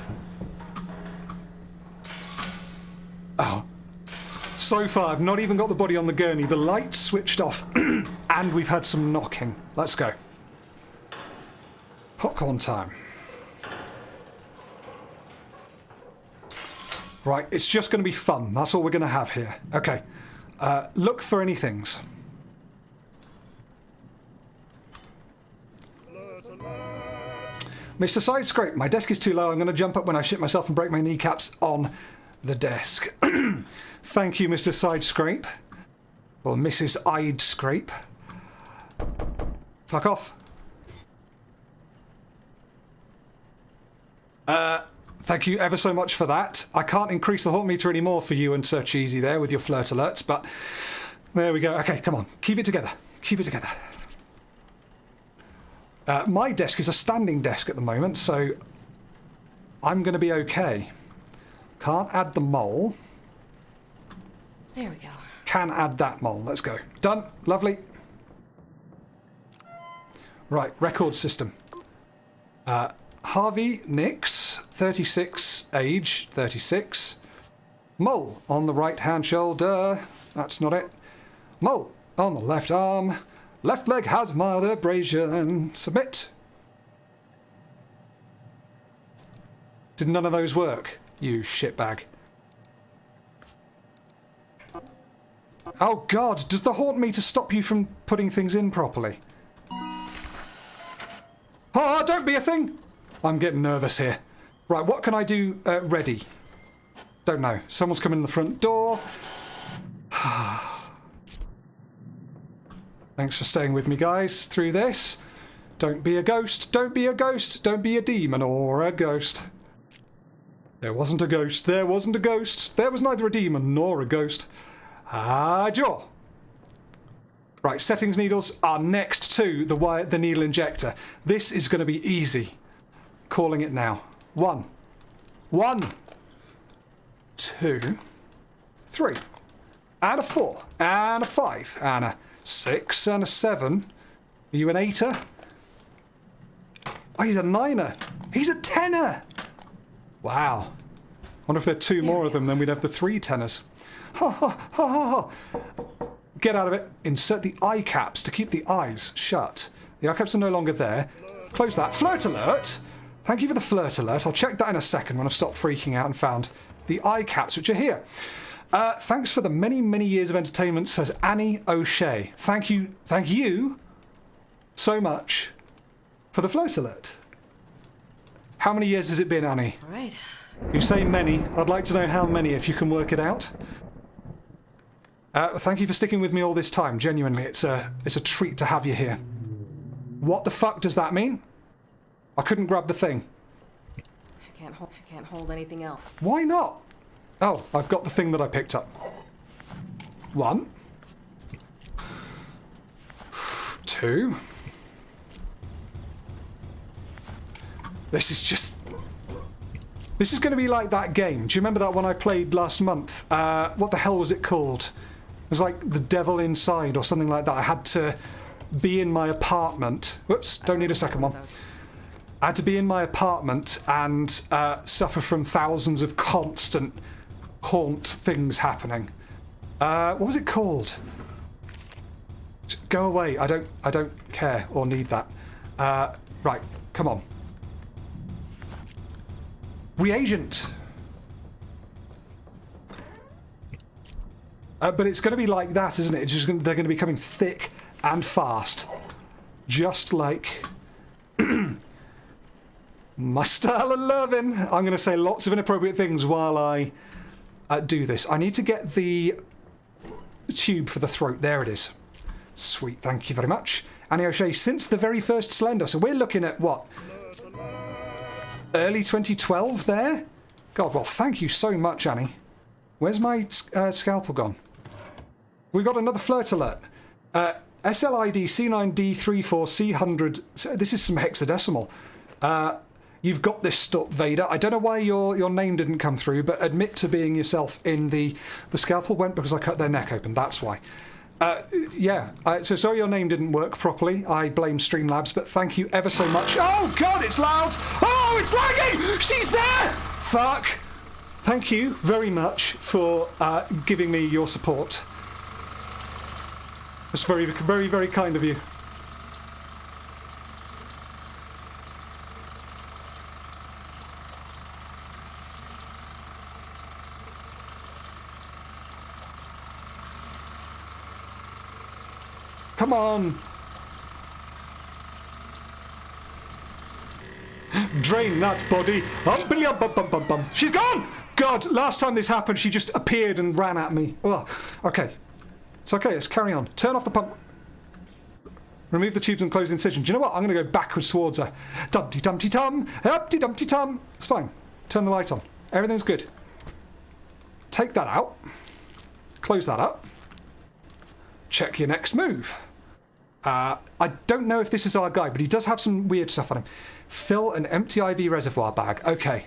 Oh. So far, I've not even got the body on the gurney. The light's switched off. And we've had some knocking. Let's go. Popcorn time. Right, it's just going to be fun. That's all we're going to have here. Okay. Look for any things. Mr. Sidescrape, my desk is too low. I'm going to jump up when I shit myself and break my kneecaps on the desk. Thank you, Mr. Sidescrape. Or Mrs. Idescrape. Fuck off. Thank you ever so much for that. I can't increase the haunt meter anymore for you and Sir Cheesy there with your flirt alerts, but there we go. Okay, come on. Keep it together. Keep it together. My desk is a standing desk at the moment, so I'm going to be okay. Can't add the mole. There we go. Can add that mole. Let's go. Done. Lovely. Right, record system. Harvey Nix, 36, age 36. Mole on the right-hand shoulder. That's not it. Mole on the left arm. Left leg has mild abrasion. Submit. Did none of those work? You shitbag. Oh God, does the haunt meter stop you from putting things in properly? Oh, don't be a thing! I'm getting nervous here. Right, what can I do ready? Don't know. Someone's coming in the front door. Thanks for staying with me, guys, through this. Don't be a ghost. Don't be a ghost. Don't be a demon or a ghost. There wasn't a ghost. There wasn't a ghost. There was neither a demon nor a ghost. Jaw. Right, settings needles are next to the needle injector. This is going to be easy. Calling it now. 1, 2, 3, and a 4, and a 5, and a 6, and a 7. Are you an 8er? Oh, he's a 9er. He's a 10er. Wow. Wonder if there are 2 more of them, then we'd have the 3 10ers. Ha ha ha ha ha. Get out of it. Insert the eye caps to keep the eyes shut. The eye caps are no longer there. Close that. Flirt alert. Thank you for the flirt alert. I'll check that in a second when I've stopped freaking out and found the eye caps, which are here. Thanks for the many, many years of entertainment, says Annie O'Shea. Thank you so much for the flirt alert. How many years has it been, Annie? All right. You say many. I'd like to know how many, if you can work it out. Thank you for sticking with me all this time. Genuinely, it's a treat to have you here. What the fuck does that mean? I couldn't grab the thing. I can't hold anything else. Why not? Oh, I've got the thing that I picked up. 1, 2. This is going to be like that game. Do you remember that one I played last month? What the hell was it called? It was like The Devil Inside or something like that. I had to be in my apartment. Whoops, don't need a second one. I had to be in my apartment and suffer from thousands of constant haunt things happening. What was it called? Go away. I don't care or need that. Right, come on. Reagent. But it's going to be like that, isn't it? They're going to be coming thick and fast. Just like my style of loving. I'm going to say lots of inappropriate things while I do this. I need to get the tube for the throat. There it is. Sweet, thank you very much. Annie O'Shea, since the very first Slender. So we're looking at what? Early 2012 there? God, well, thank you so much, Annie. Where's my scalpel gone? We got another flirt alert. SLID C9D34C100. This is some hexadecimal. You've got this stuff, Vader. I don't know why your name didn't come through, but admit to being yourself in the scalpel went because I cut their neck open. That's why. Yeah. So sorry your name didn't work properly. I blame Streamlabs, but thank you ever so much. Oh God, it's loud. Oh, it's lagging. She's there. Fuck. Thank you very much for giving me your support. That's very, very, very kind of you. Come on. Drain that body. She's gone! God, last time this happened, she just appeared and ran at me. Ugh. Okay. It's okay, let's carry on. Turn off the pump. Remove the tubes and close the incision. Do you know what? I'm going to go backwards towards her. Dumpty-dumpty-tum. Humpty-dumpty-tum. It's fine. Turn the light on. Everything's good. Take that out. Close that up. Check your next move. I don't know if this is our guy, but he does have some weird stuff on him. Fill an empty IV reservoir bag. Okay.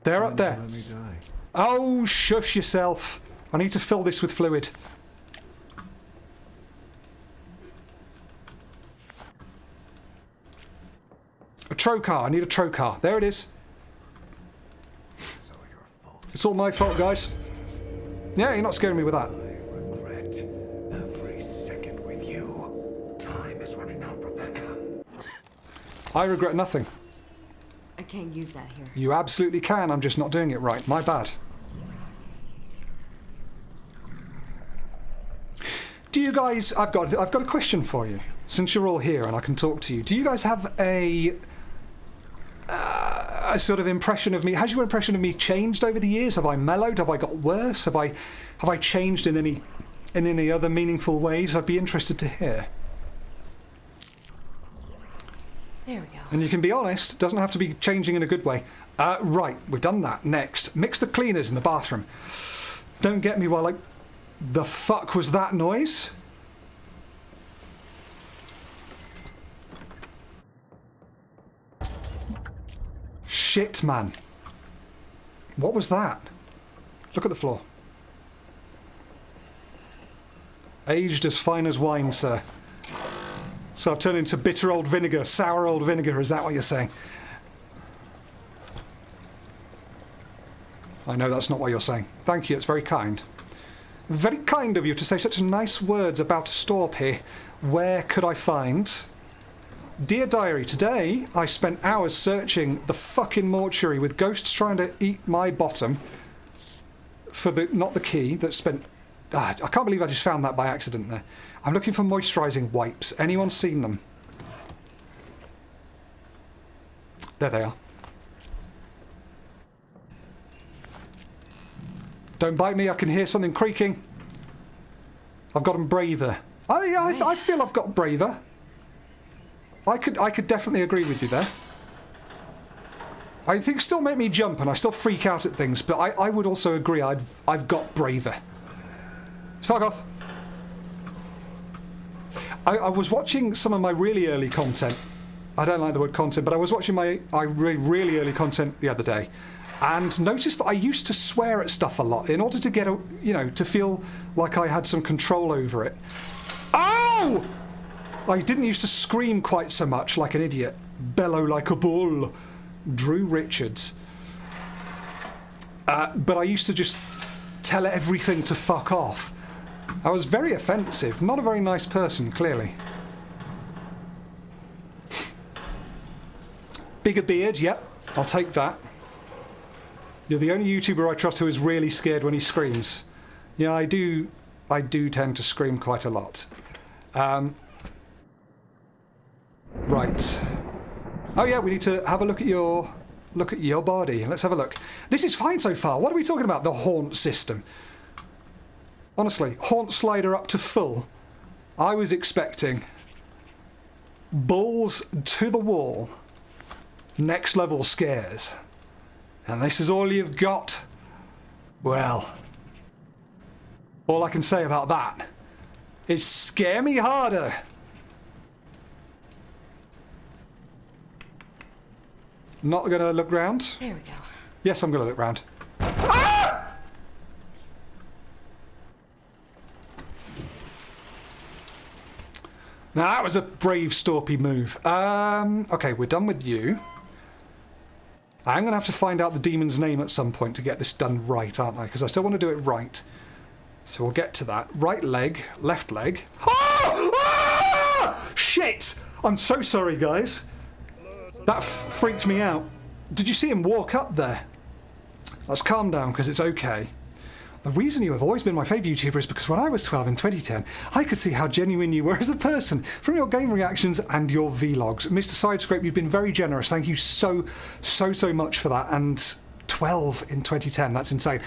They're up there. Let me die. Oh, shush yourself. I need to fill this with fluid. A trocar. I need a trocar. There it is. It's all your fault. It's all my fault, guys. Yeah, you're not scaring me with that. I regret every second with you. Time is running out, Rebecca. I regret nothing. I can't use that here. You absolutely can. I'm just not doing it right. My bad. Do you guys... I've got a question for you. Since you're all here and I can talk to you, do you guys have a sort of impression of me? Has your impression of me changed over the years? Have I mellowed? Have I got worse? Have I changed in any other meaningful ways? I'd be interested to hear. There we go. And you can be honest. It doesn't have to be changing in a good way. Right, we've done that. Next, mix the cleaners in the bathroom. Don't get me while like... The fuck was that noise? Shit, man. What was that? Look at the floor. Aged as fine as wine, sir. So I've turned into bitter old vinegar, sour old vinegar, is that what you're saying? I know that's not what you're saying. Thank you, it's very kind. Very kind of you to say such nice words about a store here. Where could I find... Dear Diary, today I spent hours searching the fucking mortuary with ghosts trying to eat my bottom for the... not the key that spent... I can't believe I just found that by accident there. I'm looking for moisturising wipes. Anyone seen them? There they are. Don't bite me, I can hear something creaking. I've gotten braver. I feel I've got braver. I could definitely agree with you there. I think still make me jump and I still freak out at things, but I would also agree I've got braver. Fuck off. I was watching some of my really early content. I don't like the word content, but I was watching my really early content the other day and noticed that I used to swear at stuff a lot in order to get a, you know, to feel like I had some control over it. Oh! I didn't used to scream quite so much like an idiot. Bellow like a bull. Drew Richards. But I used to just tell everything to fuck off. I was very offensive. Not a very nice person, clearly. Bigger beard, yep. I'll take that. You're the only YouTuber I trust who is really scared when he screams. Yeah, I do tend to scream quite a lot. Right. Oh yeah, we need to have a look at your body. Let's have a look. This is fine so far. What are we talking about? The haunt system. Honestly, haunt slider up to full. I was expecting balls to the wall, next level scares. And this is all you've got. Well, all I can say about that is scare me harder. Not gonna look round? There we go. Yes, I'm gonna look round. Ah! Now that was a brave, storpy move. Okay, we're done with you. I'm gonna have to find out the demon's name at some point to get this done right, aren't I? Because I still want to do it right. So we'll get to that. Right leg, left leg. Ah! Ah! Shit! I'm so sorry, guys. That freaked me out. Did you see him walk up there? Let's calm down, because it's okay. The reason you have always been my favourite YouTuber is because when I was 12 in 2010, I could see how genuine you were as a person from your game reactions and your vlogs. Mr. Sidescrape, you've been very generous. Thank you so much for that. And 12 in 2010, that's insane.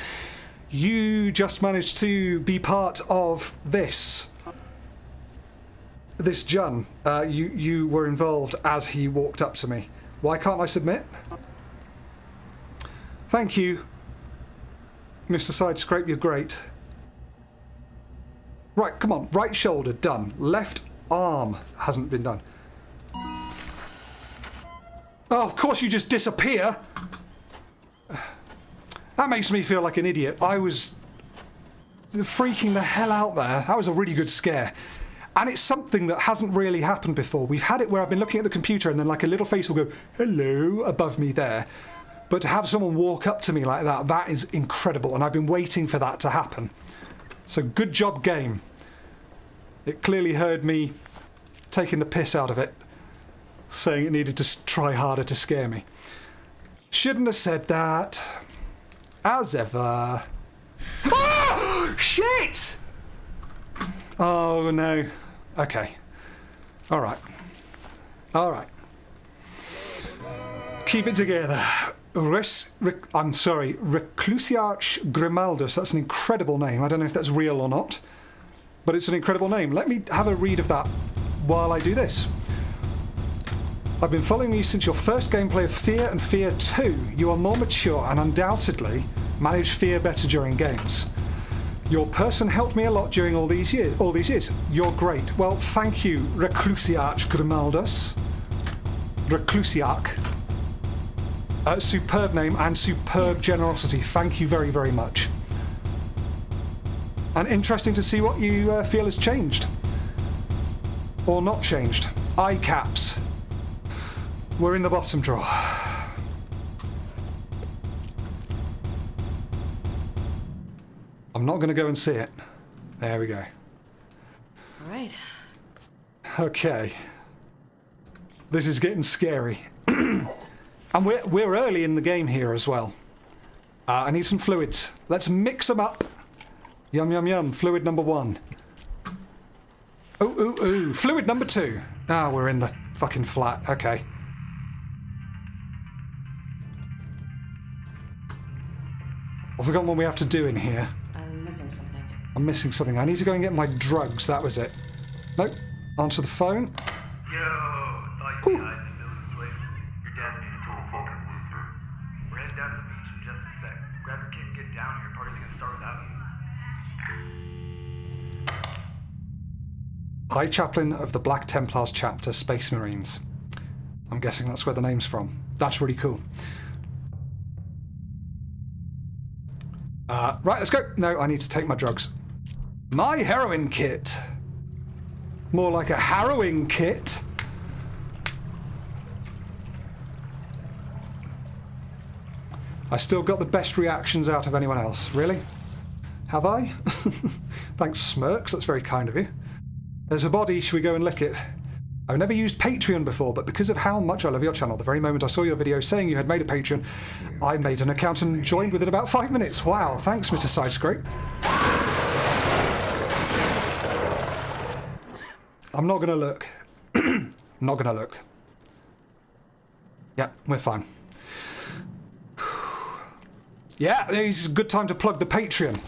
You just managed to be part of this. This Jun, you were involved as he walked up to me. Why can't I submit? Thank you, Mr. Sidescrape, you're great. Right, come on, right shoulder, done. Left arm hasn't been done. Oh, of course you just disappear! That makes me feel like an idiot. I was freaking the hell out there. That was a really good scare. And it's something that hasn't really happened before. We've had it where I've been looking at the computer and then like a little face will go, hello, above me there. But to have someone walk up to me like that, that is incredible. And I've been waiting for that to happen. So good job, game. It clearly heard me taking the piss out of it, saying it needed to try harder to scare me. Shouldn't have said that. As ever. Ah! Shit! Oh, no. Okay. Alright. Alright. Keep it together. I'm sorry, Reclusiarch Grimaldus. That's an incredible name. I don't know if that's real or not, but it's an incredible name. Let me have a read of that while I do this. I've been following you since your first gameplay of Fear and Fear 2. You are more mature and undoubtedly manage fear better during games. Your person helped me a lot during all these years. You're great. Well, thank you, Reclusiarch Grimaldus. Reclusiarch. Superb name and superb generosity. Thank you very, very much. And interesting to see what you feel has changed. Or not changed. Eye caps. We're in the bottom drawer. I'm not going to go and see it. There we go. All right. Okay. This is getting scary. And we're early in the game here as well. I need some fluids. Let's mix them up. Yum, yum, yum. Fluid number 1. Ooh, ooh, ooh. Fluid number 2. Ah, we're in the fucking flat. Okay. I've forgotten what we have to do in here. I'm missing something. I'm missing something. I need to go and get my drugs. That was it. Nope. Answer the phone. Yo, thought you guys knew this place. Your dad's being a total fucking loser. We're heading down to the beach in just a sec. Grab your kid and get down here. Party's gonna start without you. High Chaplain of the Black Templars Chapter, Space Marines. I'm guessing that's where the name's from. That's really cool. Right, let's go. No, I need to take my drugs. My heroin kit. More like a harrowing kit. I still got the best reactions out of anyone else. Really? Have I? Thanks, Smirks. That's very kind of you. There's a body. Should we go and lick it? I've never used Patreon before, but because of how much I love your channel, the very moment I saw your video saying you had made a Patreon, I made an account and joined within about 5 minutes. Wow, thanks, Mr. Sidescrape. I'm not going to look. I'm not going to look. Yeah, we're fine. Yeah, it's a good time to plug the Patreon.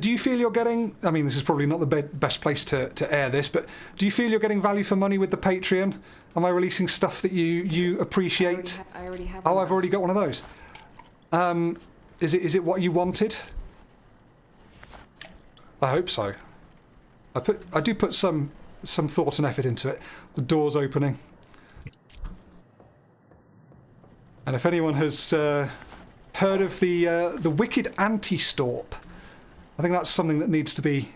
Do you feel you're getting... I mean, this is probably not the best place to air this, but do you feel you're getting value for money with the Patreon? Am I releasing stuff that you appreciate? I already have Oh, I've already got one of those. Is it what you wanted? I hope so. I do put some thought and effort into it. The door's opening. And if anyone has heard of the wicked anti-storp, I think that's something that needs to be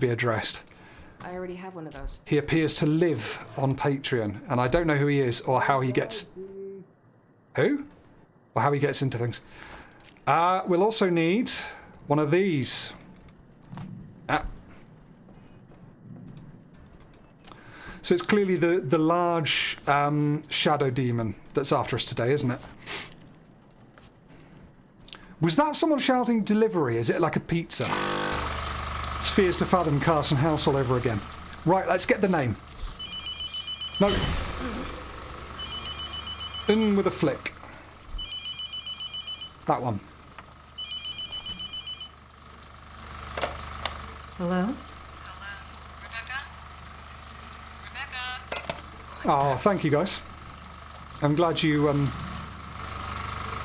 addressed. I already have one of those. He appears to live on Patreon, and I don't know who he is or how he gets... Who? Or how he gets into things. We'll also need one of these. So it's clearly the large shadow demon that's after us today, isn't it? Was that someone shouting delivery? Is it like a pizza? It's Fears to Fathom Carson House all over again. Right, let's get the name. No. In with a flick. That one. Hello? Hello? Rebecca? Rebecca? Oh, thank you guys. I'm glad you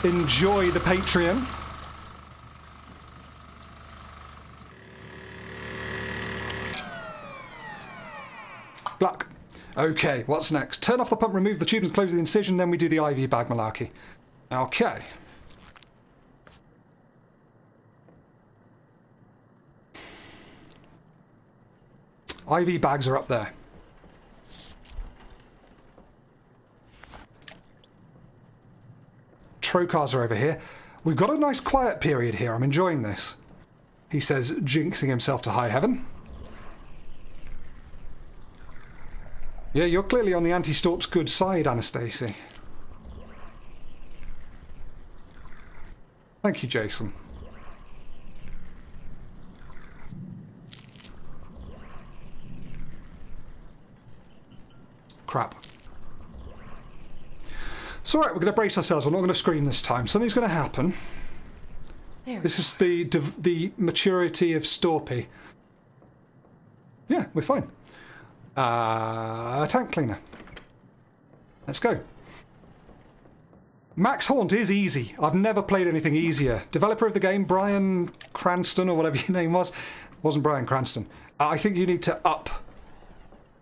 enjoy the Patreon. Black. Okay, what's next? Turn off the pump, remove the tube and close the incision, then we do the IV bag malarkey. Okay. IV bags are up there. Trocars are over here. We've got a nice quiet period here. I'm enjoying this. He says, jinxing himself to high heaven. Yeah, you're clearly on the anti-storp's good side, Anastasia. Thank you, Jason. crap. It's alright, we're going to brace ourselves. We're not going to scream this time. Something's going to happen. This is the maturity of Storpy. Yeah, we're fine. Tank cleaner. Let's go. Max Haunt is easy. I've never played anything easier. Developer of the game, Brian Cranston, or whatever your name was. Wasn't Brian Cranston. I think you need to up.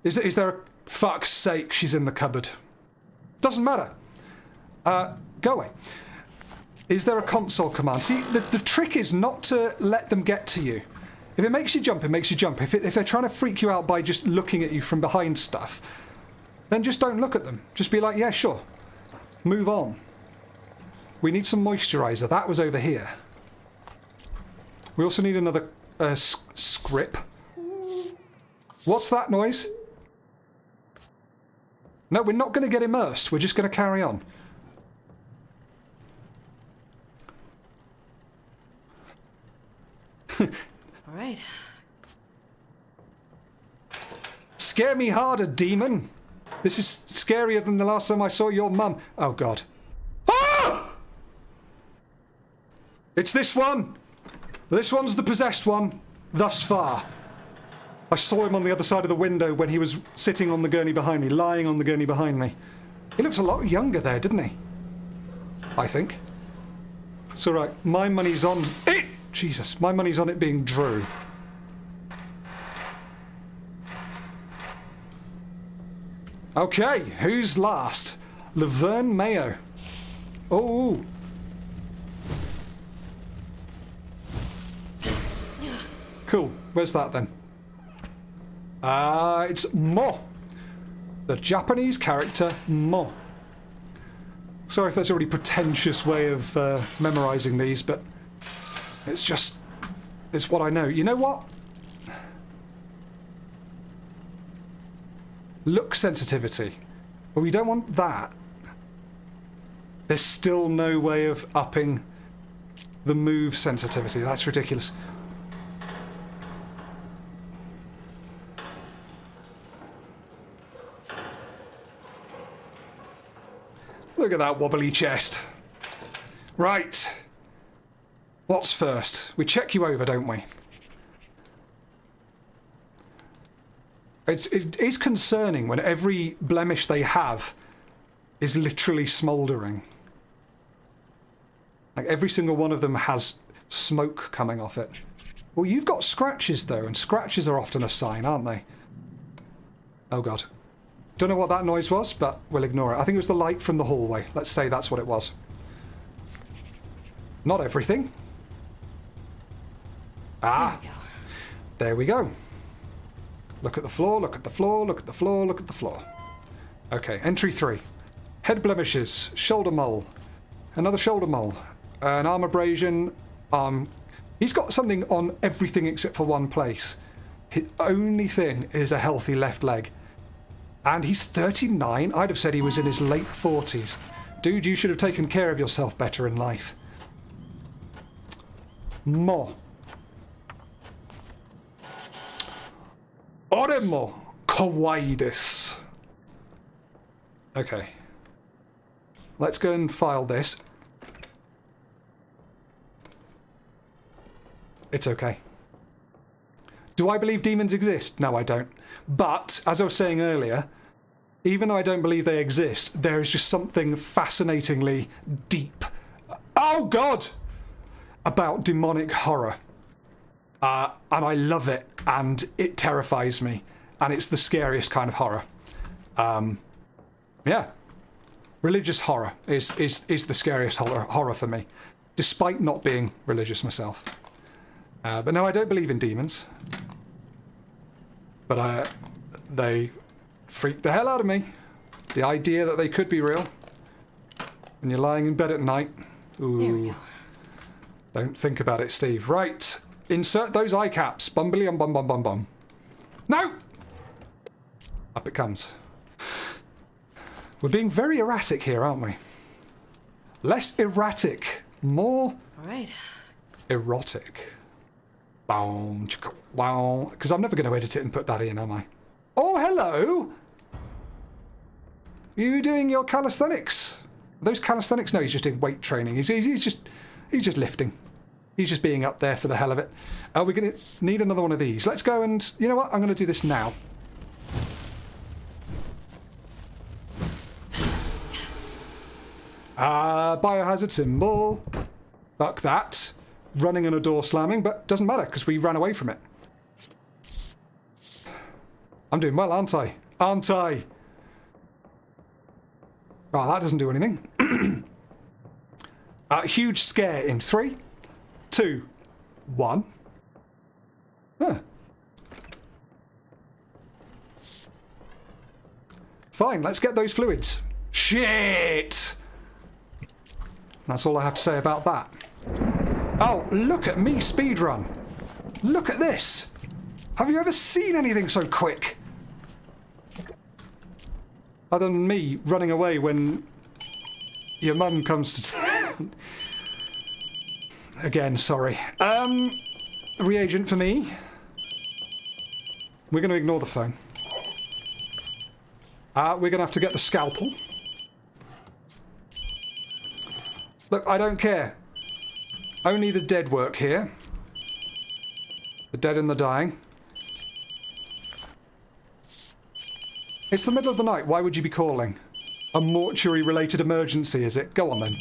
Is there a... Fuck's sake, she's in the cupboard. Doesn't matter. Go away. Is there a console command? See, the trick is not to let them get to you. If it makes you jump, it makes you jump. If they're trying to freak you out by just looking at you from behind stuff, then just don't look at them. Just be like, yeah, sure. Move on. We need some moisturiser. That was over here. We also need another script. What's that noise? No, we're not going to get immersed. We're just going to carry on. All right. Scare me harder, demon. This is scarier than the last time I saw your mum. Oh, God. Ah! It's this one. This one's the possessed one, thus far. I saw him on the other side of the window when he was sitting on the gurney behind me, lying on the gurney behind me. He looks a lot younger there, didn't he? I think. It's all right. My money's on it. Jesus, my money's on it being Drew. Okay, who's last? Laverne Mayo. Oh. Cool. Where's that then? It's Mo. The Japanese character Mo. Sorry if that's a really pretentious way of memorising these, but it's what I know. You know what? Look sensitivity. Well, we don't want that. There's still no way of upping the move sensitivity. That's ridiculous. Look at that wobbly chest. Right. What's first? We check you over, don't we? It is concerning when every blemish they have is literally smouldering. Like every single one of them has smoke coming off it. Well, you've got scratches though, and scratches are often a sign, aren't they? Oh God. Don't know what that noise was, but we'll ignore it. I think it was the light from the hallway. Let's say that's what it was. Not everything. Ah, there we go. Look at the floor, look at the floor, look at the floor, look at the floor. Okay, entry 3. Head blemishes, shoulder mole, another shoulder mole, an arm abrasion. He's got something on everything except for one place. His only thing is a healthy left leg. And he's 39? I'd have said he was in his late 40s. Dude, you should have taken care of yourself better in life. Mo. Oremo kawaii. Okay. Let's go and file this. It's okay. Do I believe demons exist? No, I don't. But, as I was saying earlier, even though I don't believe they exist, there is just something fascinatingly deep, oh God, about demonic horror. And I love it, and it terrifies me, and it's the scariest kind of horror. Yeah. Religious horror is the scariest horror for me, despite not being religious myself. But no, I don't believe in demons. But they freak the hell out of me. The idea that they could be real. When you're lying in bed at night. Ooh. There we go. Don't think about it, Steve. Right. Insert those eye caps. Bumbly bum bum bum bum. No! Up it comes. We're being very erratic here, aren't we? Less erratic. More... All right. Erotic. Boom, wow. Because I'm never going to edit it and put that in, am I? Oh, hello! Are you doing your calisthenics? Are those calisthenics? No, he's just doing weight training. He's just lifting. He's just being up there for the hell of it. We're going to need another one of these. Let's go and... You know what? I'm going to do this now. Biohazard symbol. Fuck that. Running and a door slamming, but doesn't matter because we ran away from it. I'm doing well, aren't I? Aren't I? Oh, that doesn't do anything. Huge scare in 3, 2, 1. Huh. Fine, let's get those fluids. Shit! That's all I have to say about that. Oh, look at me speedrun. Look at this. Have you ever seen anything so quick? Other than me running away when your mum comes to town. Again, sorry. Reagent for me. We're going to ignore the phone. We're going to have to get the scalpel. Look, I don't care. Only the dead work here. The dead and the dying. It's the middle of the night. Why would you be calling? A mortuary-related emergency, is it? Go on, then.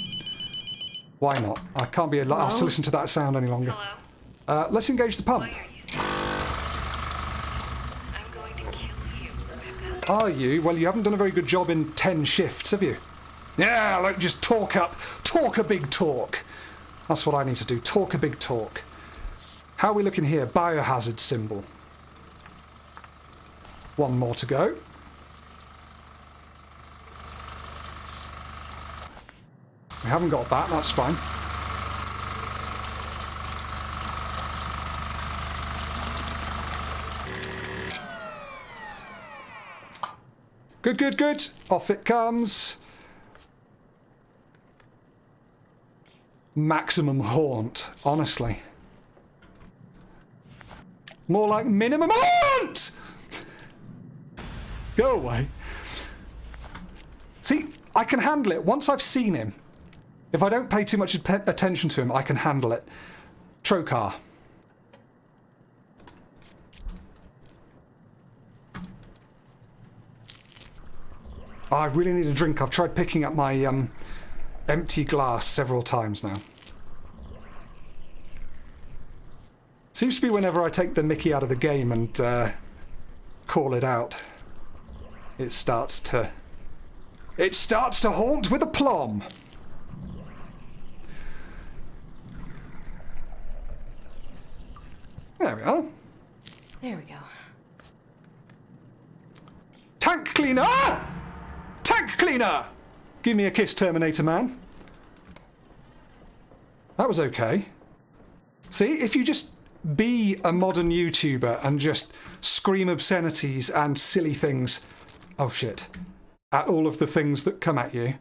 Why not? I can't be asked to listen to that sound any longer. Hello? Let's engage the pump. I'm going to kill you, Rebecca. Are you? Well, you haven't done a very good job in 10 shifts, have you? Yeah, look, just talk up. Talk a big talk. That's what I need to do. Talk a big talk. How are we looking here? Biohazard symbol. One more to go. We haven't got that, that's fine. Good, good, good. Off it comes. Maximum haunt, honestly. More like minimum haunt! Go away. See, I can handle it. Once I've seen him, if I don't pay too much attention to him, I can handle it. Trocar. Oh, I really need a drink. I've tried picking up my empty glass several times now. Seems to be whenever I take the mickey out of the game and call it out, it starts to haunt with aplomb. There we are. There we go. Tank cleaner! Tank cleaner! Give me a kiss, Terminator Man. That was okay. See, if you just be a modern YouTuber and just scream obscenities and silly things, oh shit, at all of the things that come at you,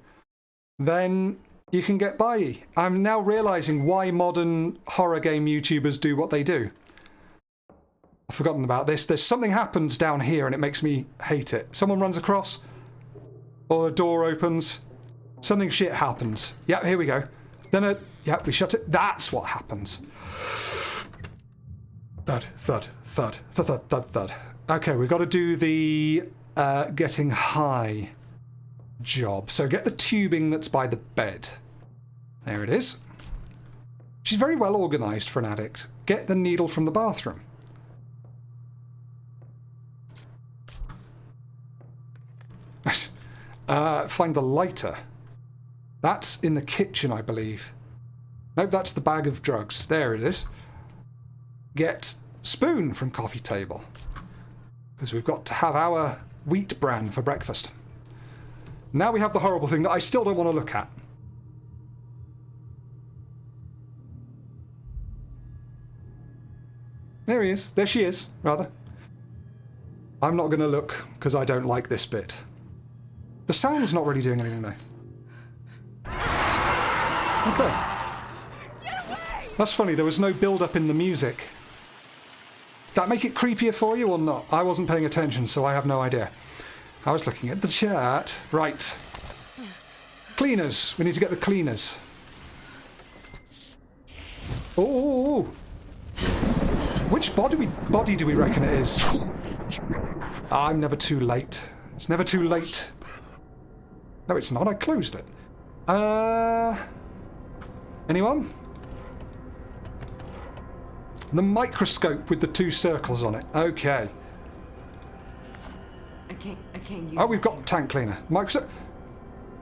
then you can get by. I'm now realising why modern horror game YouTubers do what they do. I've forgotten about this. There's something happens down here and it makes me hate it. Someone runs across, or a door opens, something shit happens. Yep, here we go. Then yep, we shut it. That's what happens. Thud, thud, thud, thud, thud, thud, thud. Okay, we've got to do the getting high job. So get the tubing that's by the bed. There it is. She's very well organised for an addict. Get the needle from the bathroom. Find the lighter. That's in the kitchen, I believe. Nope, that's the bag of drugs. There it is. Get spoon from coffee table. Because we've got to have our wheat bran for breakfast. Now we have the horrible thing that I still don't want to look at. There he is. There she is, rather. I'm not going to look because I don't like this bit. The sound's not really doing anything though. Okay. That's funny, there was no build-up in the music. Did that make it creepier for you or not? I wasn't paying attention, so I have no idea. I was looking at the chat. Right. Cleaners. We need to get the cleaners. Oh! Which body do we reckon it is? I'm never too late. It's never too late. No, it's not. I closed it. Anyone? The microscope with the 2 circles on it. Okay. I can't use Oh, we've got tank cleaner. Microscope.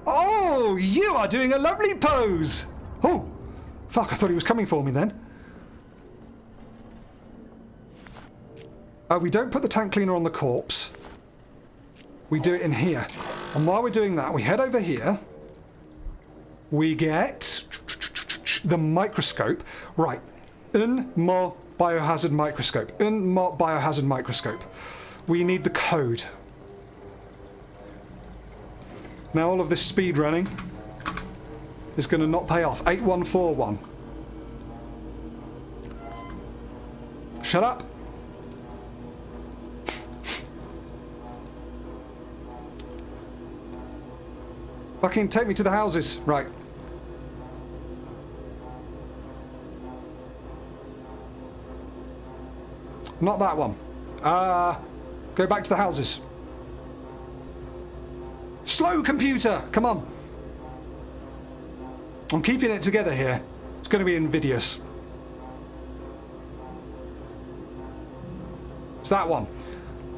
Oh, you are doing a lovely pose. Oh, fuck! I thought he was coming for me then. We don't put the tank cleaner on the corpse. We do it in here. And while we're doing that, we head over here. We get the microscope. Right. Un more biohazard microscope. Un more biohazard microscope. We need the code. Now all of this speed running is going to not pay off. 8141. Shut up. Fucking take me to the houses. Right. Not that one. Go back to the houses. Slow, computer! Come on. I'm keeping it together here. It's going to be invidious. It's that one.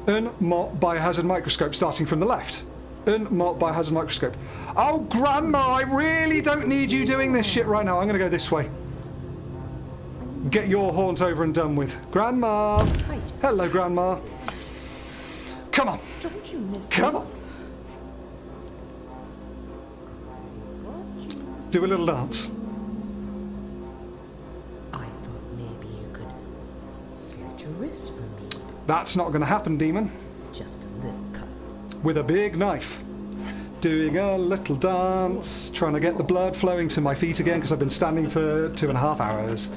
Un more biohazard microscope starting from the left. Un more biohazard microscope. Oh, Grandma, I really don't need you doing this shit right now. I'm going to go this way. Get your horns over and done with. Grandma! Hello, Grandma. Come on. Don't you miss Come on. Do a little dance. I thought maybe you could slit your wrist for me. That's not going to happen, demon. Just a little cut. With a big knife. Doing a little dance. Trying to get the blood flowing to my feet again because I've been standing for 2.5 hours.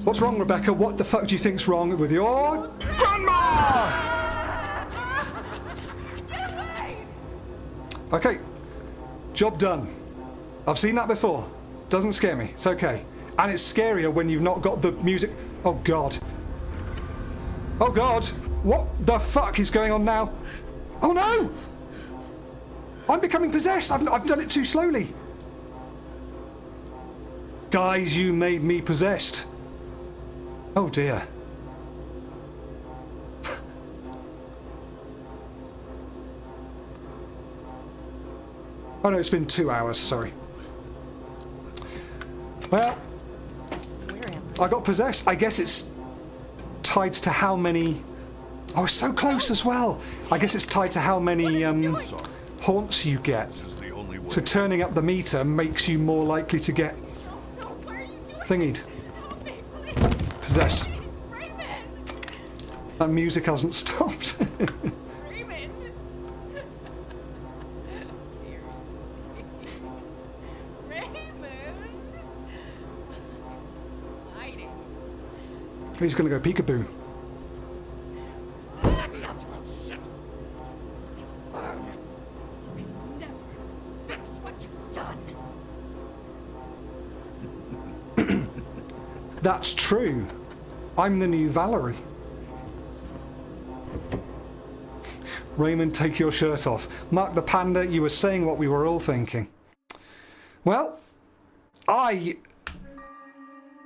What's wrong, Rebecca? What the fuck do you think's wrong with your grandma? Okay. Job done. I've seen that before. Doesn't scare me. It's okay. And it's scarier when you've not got the music. Oh, God. Oh, God. What the fuck is going on now? Oh, no! I'm becoming possessed. I've done it too slowly. Guys, you made me possessed. Oh, dear. Oh, no, it's been 2 hours. Sorry. Well, I got possessed. I guess it's tied to how many... Oh, it's so close as well. I guess it's tied to how many haunts you get. So turning up the meter makes you more likely to get thingied. Possessed. That music hasn't stopped. He's gonna go peekaboo. That's true. I'm the new Valerie. Raymond, take your shirt off. Mark the Panda, you were saying what we were all thinking. Well, I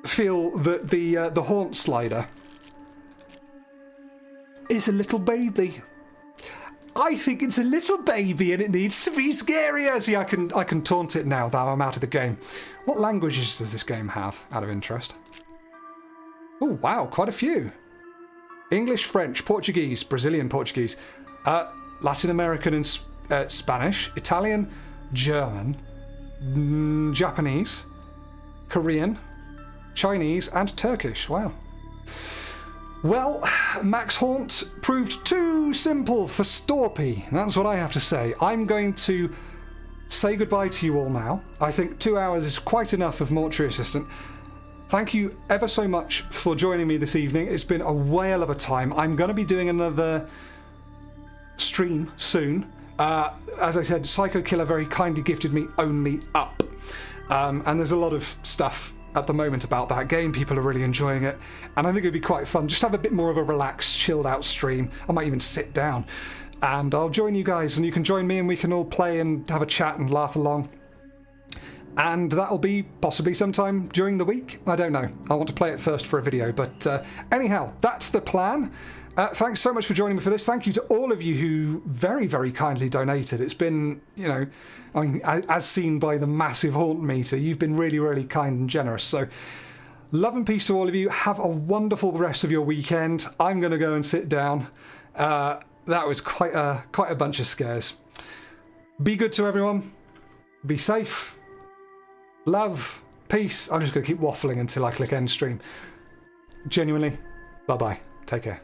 feel that the haunt slider is a little baby. I think it's a little baby and it needs to be scarier. See, I can taunt it now that I'm out of the game. What languages does this game have, out of interest? Oh, wow, quite a few. English, French, Portuguese, Brazilian Portuguese, Latin American and Spanish, Italian, German, Japanese, Korean, Chinese, and Turkish. Wow. Well, Max Haunt proved too simple for Storpy. That's what I have to say. I'm going to say goodbye to you all now. I think 2 hours is quite enough of Mortuary Assistant. Thank you ever so much for joining me this evening. It's been a whale of a time. I'm going to be doing another stream soon. As I said, Psycho Killer very kindly gifted me Only Up. And there's a lot of stuff at the moment about that game. People are really enjoying it. And I think it'd be quite fun. Just have a bit more of a relaxed, chilled out stream. I might even sit down. And I'll join you guys, and you can join me, and we can all play and have a chat and laugh along. And that'll be possibly sometime during the week. I don't know. I want to play it first for a video. But anyhow, that's the plan. Thanks so much for joining me for this. Thank you to all of you who very, very kindly donated. It's been, you know, I mean, as seen by the massive haunt meter, you've been really, really kind and generous. So love and peace to all of you. Have a wonderful rest of your weekend. I'm going to go and sit down. That was quite a bunch of scares. Be good to everyone. Be safe. Love. Peace. I'm just going to keep waffling until I click end stream. Genuinely. Bye-bye. Take care.